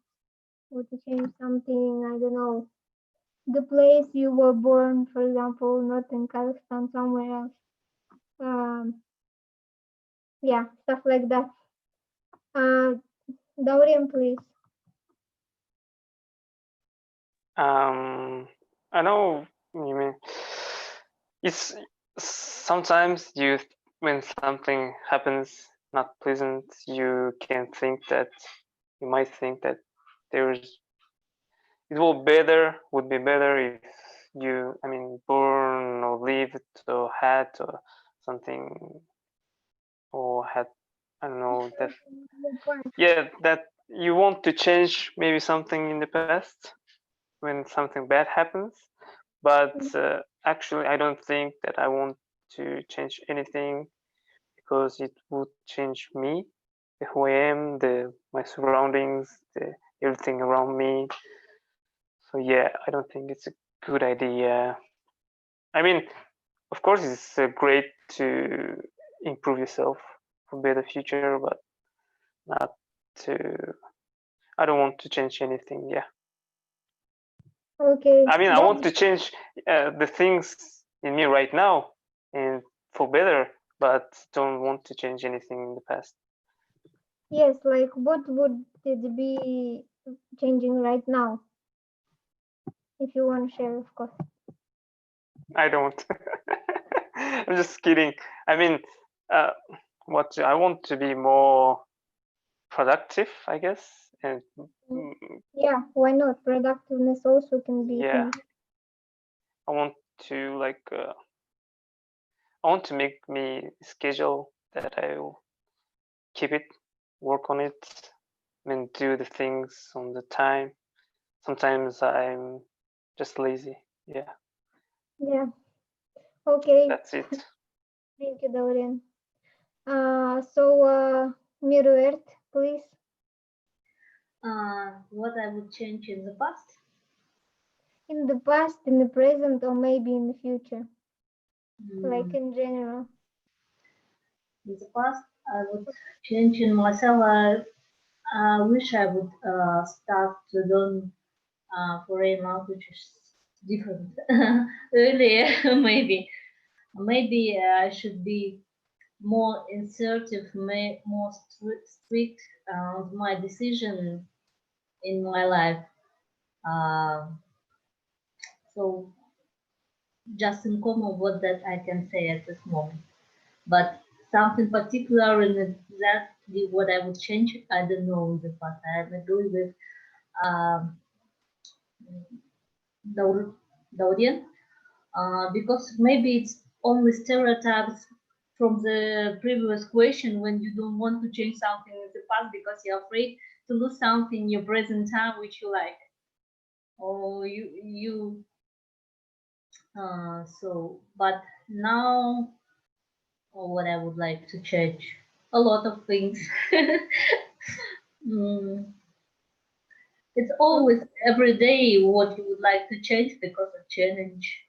or to change something, I don't know, the place you were born, for example, not in Kazakhstan, somewhere else. Yeah, stuff like that. Dorian, please. I know you mean. It's sometimes when something happens not pleasant, you can think that you might think that there's would be better if you, I mean, born or lived or had or something, or had, I don't know, that, yeah, that you want to change maybe something in the past when something bad happens. But actually, I don't think that I want to change anything, because it would change me, who I am, my surroundings, everything around me. So yeah, I don't think it's a good idea. I mean, of course, it's great to improve yourself for better future, but not to. I don't want to change anything. Yeah. Okay. I mean, I want to change the things in me right now and for better, but don't want to change anything in the past. Yes, like what would it be changing right now? If you want to share, of course. I don't. I'm just kidding. I mean, what I want to be more productive, I guess. And yeah, why not? Productiveness also can be. Yeah, I want to I want to make me schedule that I will keep it, work on it, and do the things on the time. Sometimes I'm just lazy. Yeah. Yeah. Okay. That's it. Thank you, Dorian. So Miruert, please. What I would change in the past? In the past, in the present, or maybe in the future? Like in general. In the past, I would change in myself. I wish I would start to learn foreign languages different. Earlier, maybe I should be more assertive, more strict on my decision in my life. So just in common what that I can say at this moment. But something particular in exactly what I would change, I don't know in the past. I agree with um, the audience because maybe it's only stereotypes from the previous question when you don't want to change something in the past because you're afraid to lose something in your present time which you like, or so. But now, or what I would like to change, a lot of things. Mm, it's always every day what you would like to change because of challenge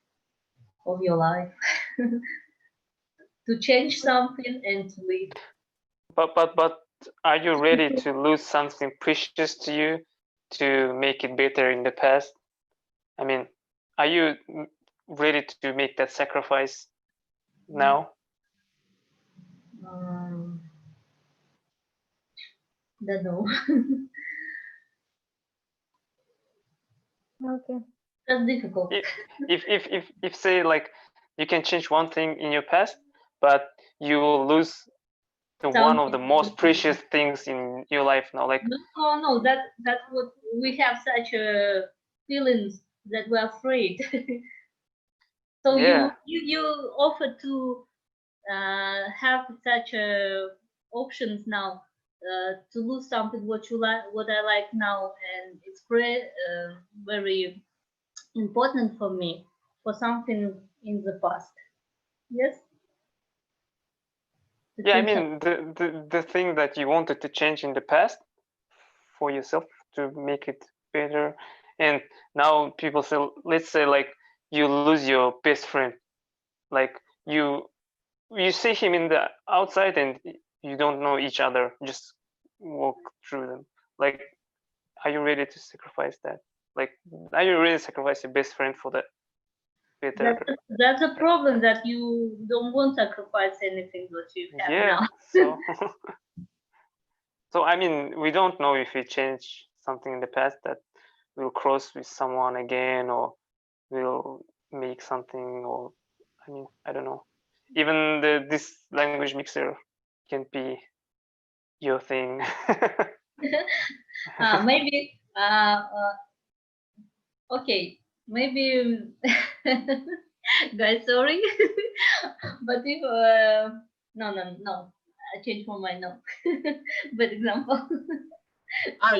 of your life. To change something and to leave. But are you ready to lose something precious to you to make it better in the past? I mean, are you ready to make that sacrifice now? Don't know. Okay. That's difficult. If say like you can change one thing in your past, but you will lose the one of the most precious things in your life now. Like no, that's what we have such feelings that we're afraid. So yeah. you offer to have such options now to lose something what you like, what I like now, and it's very important for me for something in the past. Yes. Yeah, I mean the thing that you wanted to change in the past for yourself to make it better, and now people say, let's say like you lose your best friend, like you see him in the outside and you don't know each other, just walk through them. Like, are you ready to sacrifice that? Like, are you ready to sacrifice your best friend for that better? That's a problem that you don't want to sacrifice anything that you have Yeah, now. so I mean, we don't know if we change something in the past that we'll cross with someone again, or we'll make something, or I mean, I don't know. Even this language mixer can be your thing. Maybe okay, maybe guys, sorry, but if no, I changed my mind. No, bad example.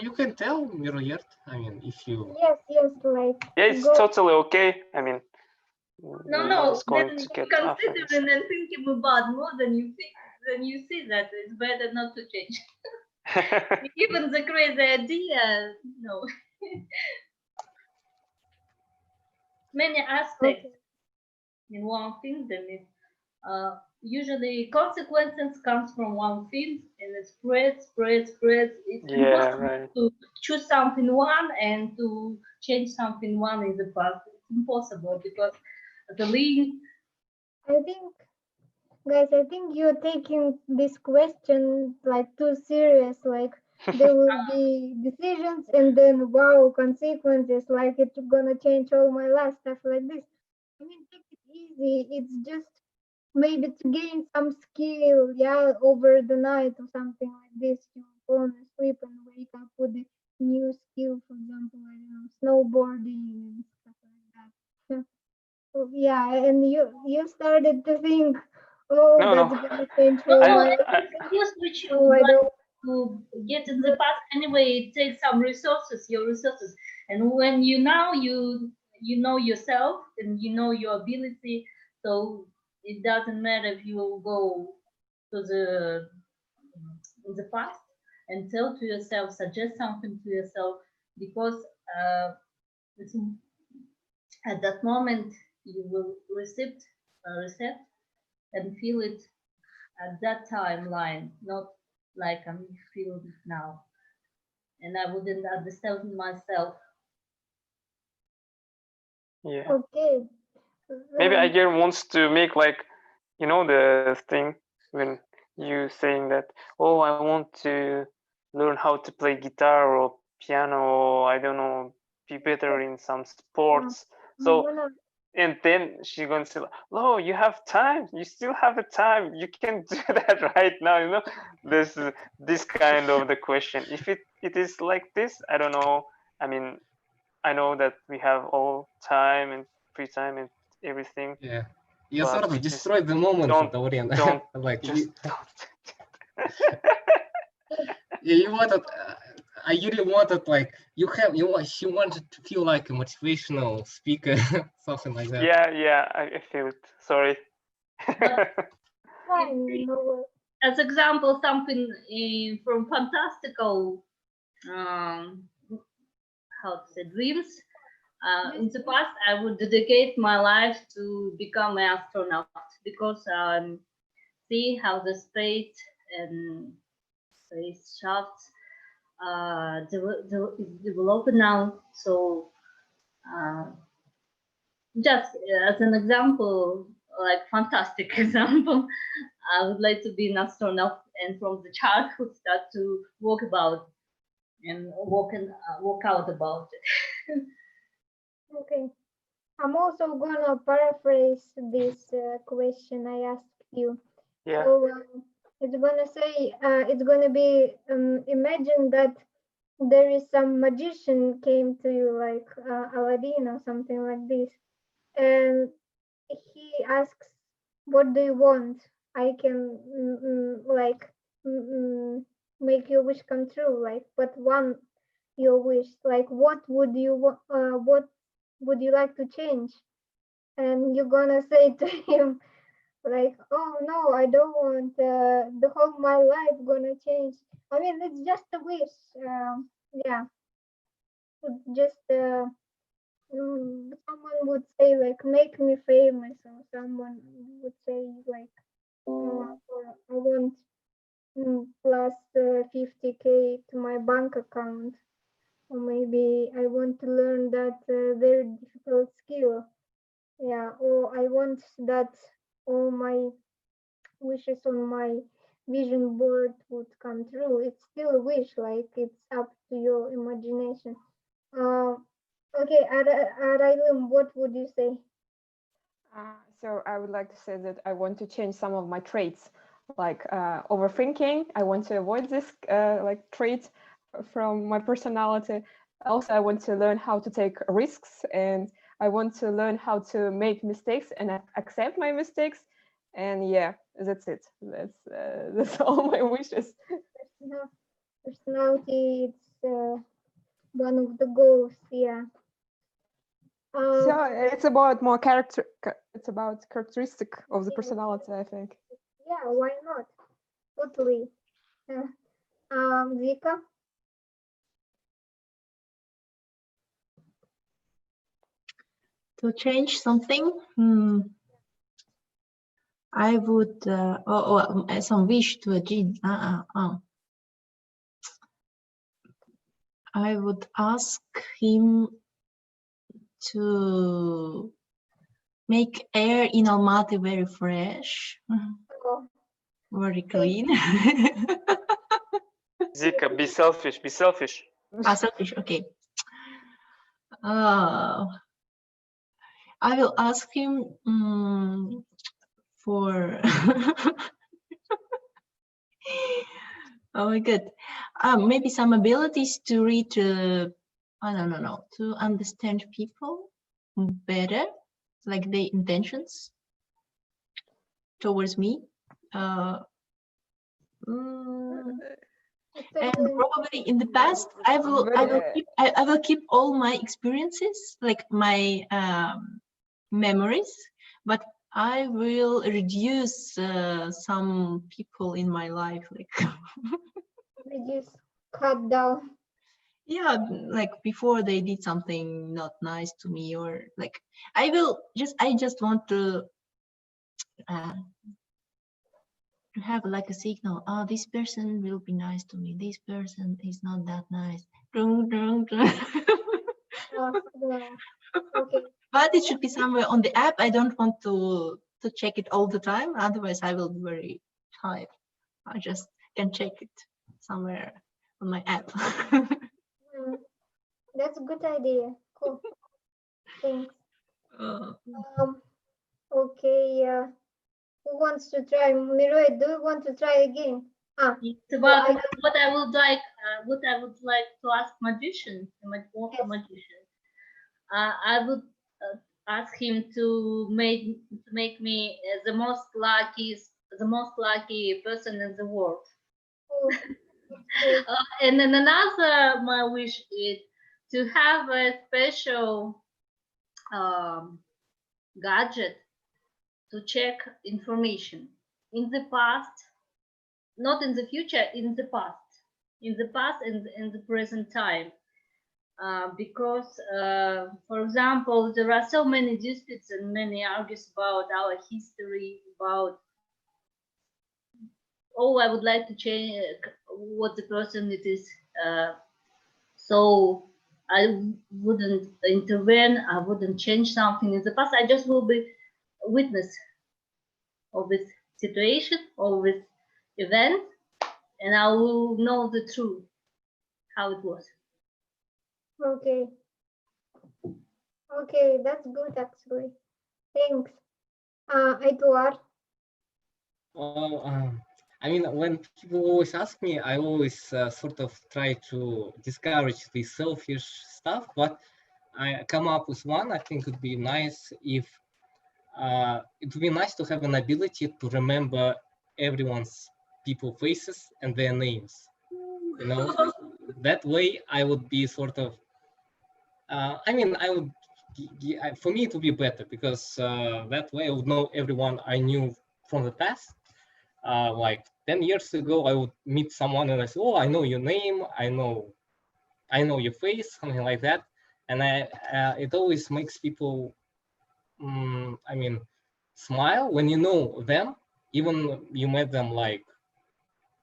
You can tell Miroyert. I mean, if you. Yes, like. Yeah, it's totally okay. I mean, No. going Then to get considering and thinking about more than you think, then you see that it's better not to change. Even the crazy idea, no. Many aspects in one thing. Then it usually consequences comes from one thing and it spreads. It's impossible to choose something one and to change something one in the past. It's impossible because the link. Guys, I think you're taking this question like too serious. Like there will be decisions and then wow, consequences. Like it's gonna change all my life, stuff like this. I mean, take it easy. It's just maybe to gain some skill, yeah, over the night or something like this. You fall asleep and wake up with a new skill, for example, I don't know, snowboarding and stuff like that. Yeah, and you started to think, oh, that's gonna change all my life. Yes, which you Oh, would I like don't. to get in the past anyway. It takes some resources, your resources, and when you know yourself and you know your ability, so it doesn't matter if you will go to the in the past and tell to yourself, suggest something to yourself, because it's, at that moment you will receive and feel it at that timeline, not like I'm feeling it now. And I wouldn't understand myself. Yeah. Okay. Maybe Iger wants to make like, you know, the thing when you saying that, oh, I want to learn how to play guitar or piano, or I don't know, be better in some sports. So and then she's going to say, "Oh, you have time. You still have a time. You can do that right now." You know, this kind of the question. If it is like this, I don't know. I mean, I know that we have all time and free time and everything. Yeah, you sort of destroyed the moment, Dorian. Don't like just you, don't. yeah, you wanted. I really wanted like she wanted to feel like a motivational speaker, something like that. Yeah, I feel it. Sorry. As example, something from fantastical, how to say, dreams. In the past, I would dedicate my life to become an astronaut because see how the space and space shafts develop now. So just as an example, like fantastic example, I would like to be an astronaut and from the childhood start to walk about and walk out about it. Okay. I'm also gonna paraphrase this question I asked you. Yeah. So it's gonna say, it's gonna be, imagine that there is some magician came to you like Aladdin or something like this, and he asks, "What do you want? I can make your wish come true. Like, but one your wish. Like, what would you what would you like to change?" And you're gonna say to him like, "Oh no, I don't want the whole my life gonna change. I mean, it's just a wish. Yeah, it's just someone would say like, make me famous, or someone would say like, I want plus 50K to my bank account, or maybe I want to learn that very difficult skill. Yeah, or I want that all my wishes on my vision board would come true. It's still a wish, like it's up to your imagination. Okay, Araylum, what would you say? So I would like to say that I want to change some of my traits, like overthinking. I want to avoid this like trait from my personality. Also, I want to learn how to take risks, and I want to learn how to make mistakes and accept my mistakes. And yeah, that's it. That's all my wishes. Personality, it's one of the goals. Yeah. So it's about more character. It's about characteristic of the personality, I think. Yeah, why not? Totally. Vika? To change something, I would some wish to achieve. I would ask him to make air in Almaty very fresh, very clean. Zika, be selfish. Be selfish. Selfish. Okay. I will ask him for. Oh my god, maybe some abilities to read. I don't know, to understand people better, like their intentions towards me. And probably in the past, I will keep all my experiences, like my memories, but I will reduce some people in my life, like reduce, cut down. Yeah, like before they did something not nice to me, or like I just want to have like a signal. Oh, this person will be nice to me. This person is not that nice. Okay. But it should be somewhere on the app. I don't want to check it all the time. Otherwise, I will be very tired. I just can check it somewhere on my app. That's a good idea. Cool. Thanks. Okay, who wants to try? Miroy, do you want to try again? It's about what I would like to ask magician. I would ask him to make me the most lucky person in the world. And then another my wish is to have a special gadget to check information in the past, not in the future, in the past and in the present time. Because, for example, there are so many disputes and many arguments about our history, about, oh, I would like to change what the person it is. So I wouldn't intervene, I wouldn't change something in the past. I just will be a witness of this situation or this event, and I will know the truth, how it was. Okay. Okay, that's good actually. Thanks. Eduard. Well, I mean, when people always ask me, I always sort of try to discourage the selfish stuff, but I come up with one. I think it would be nice if it would be nice to have an ability to remember everyone's people faces and their names. You know, that way I would be sort of. I mean, I would. For me, it would be better because that way I would know everyone I knew from the past. Like 10 years ago, I would meet someone and I say, "Oh, I know your name. I know your face," something like that. And it always makes people, I mean, smile when you know them, even you met them like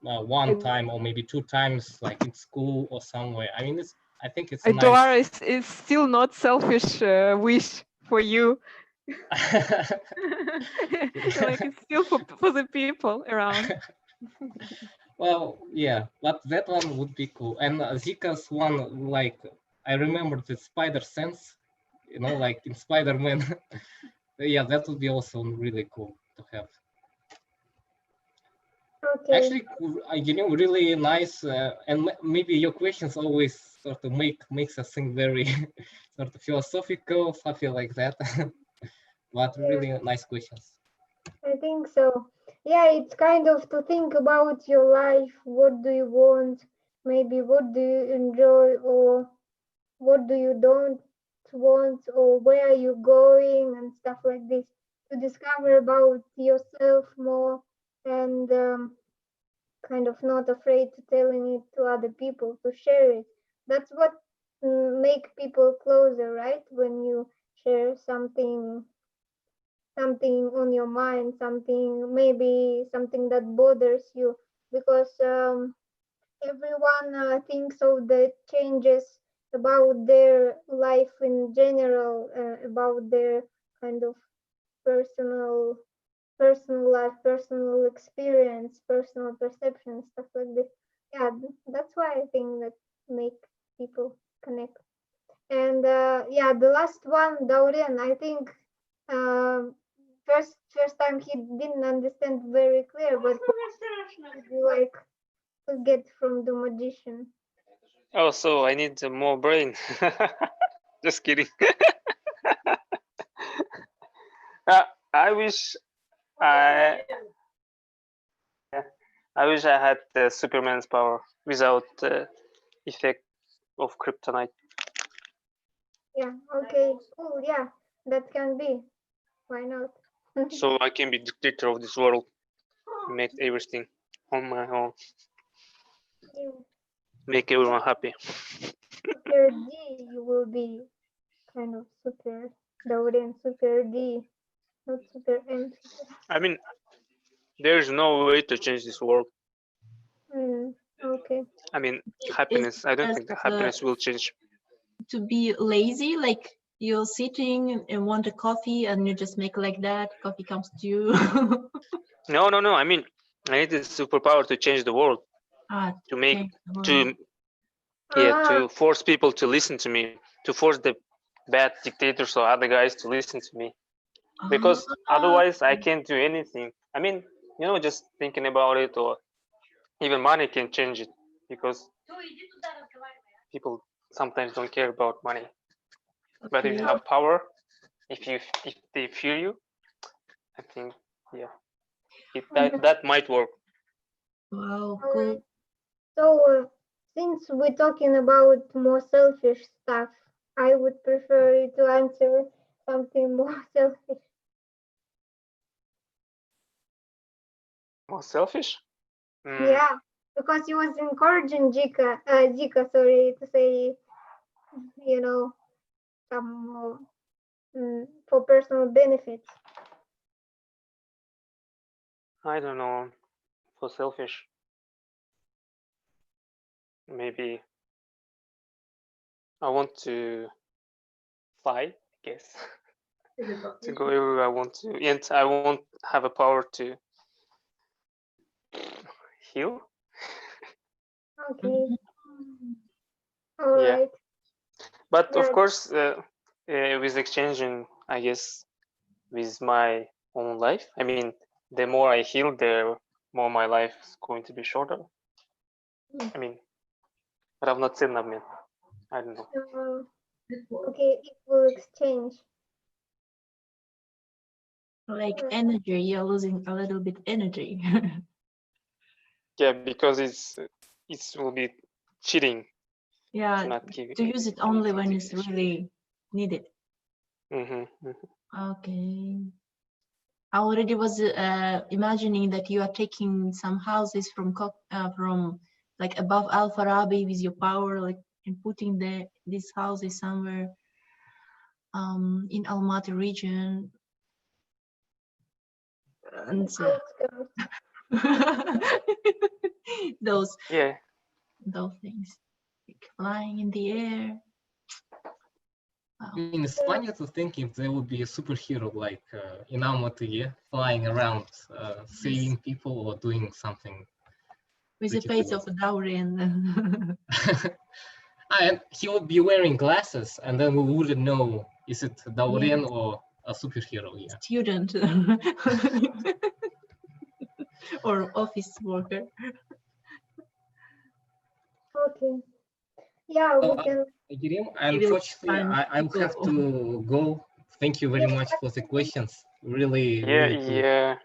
one time or maybe two times, like in school or somewhere. I mean, I think it's a Eduard nice. is still not selfish wish for you. Like it's still for the people around. Well, yeah, but that one would be cool. And Zika's one, like, I remember the spider sense, you know, like in Spider-Man. Yeah, that would be also really cool to have. Okay. Actually, you know, really nice. And maybe your questions always sort of makes us think very sort of philosophical, something like that. But really nice questions. I think so. Yeah, it's kind of to think about your life. What do you want? Maybe what do you enjoy, or what do you don't want, or where are you going, and stuff like this. To discover about yourself more, and kind of not afraid to telling it to other people, to share it. That's what make people closer, right? When you share something on your mind, maybe something that bothers you, because everyone thinks of the changes about their life in general, about their kind of personal life, personal experience, personal perception, stuff like this. Yeah, that's why I think that make people connect. And yeah, the last one, Daurian, I think first time he didn't understand very clear, but like to get from the magician. Oh, so I need more brain. Just kidding. I wish I had Superman's power without the effect of kryptonite. Yeah. Okay. Cool. Yeah, that can be. Why not? So I can be dictator of this world, make everything on my own, make everyone happy. Super D, you will be kind of super Daurian, super D, not super M. I mean, there's no way to change this world. Okay. I mean, happiness. I don't think the happiness will change. To be lazy, like you're sitting and want a coffee and you just make like that, coffee comes to you. No. I mean, I need this superpower to change the world. To make to force people to listen to me, to force the bad dictators or other guys to listen to me, because otherwise I can't do anything. I mean, just thinking about it, or even money can change it, because people sometimes don't care about money. But if you have power, if they fear you, I think, yeah, that might work. Wow, cool. So, since we're talking about more selfish stuff, I would prefer you to answer something more selfish. More selfish? Yeah, because he was encouraging Zika, sorry, to say, some for personal benefits. I don't know. For selfish, maybe I want to fly, I guess, to go everywhere I want to, and I won't have a power to heal. Okay. All right. But of course, with exchanging, I guess, with my own life. I mean, the more I heal, the more my life is going to be shorter. I mean, равноценно обмен. I don't know. Okay, equal exchange. Like energy, you're losing a little bit energy. Yeah, because it will be cheating. Yeah, Not giving to use it only when it's really needed. Mm-hmm. Okay. I already was imagining that you are taking some houses from like above Al Farabi with your power, like, and putting these houses somewhere in Almaty region. And those things, like flying in the air. Wow. I mean, it's funny to think if there would be a superhero like in Almaty, flying around, saving people or doing something with the pace of a dowry and and he would be wearing glasses, and then we wouldn't know is it Daurian or a superhero. Yeah, student or office worker. Okay. Yeah, we can. Girim, unfortunately, I will have to go. Thank you very much for the questions. Really, really cool. Yeah.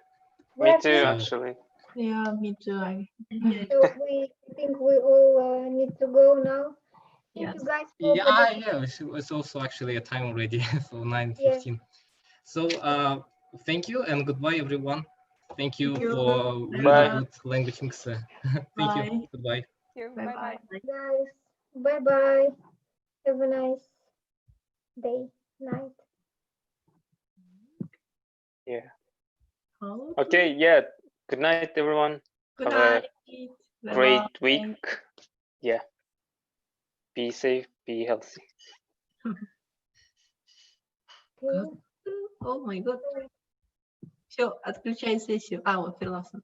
Me too, actually. Yeah, me too. So we think we all need to go now. Thank you guys for Yeah. It's also actually a time already, so 9:15. So thank you and goodbye, everyone. Thank you for really good language mix. Thank you. Goodbye. Bye-bye. Guys, bye-bye. Have a nice day, night. Yeah. Okay, yeah. Good night, everyone. Good Have night. a great week. Yeah. Be safe, be healthy. Oh my god. Все, отключай сессию. Вот, перелазно.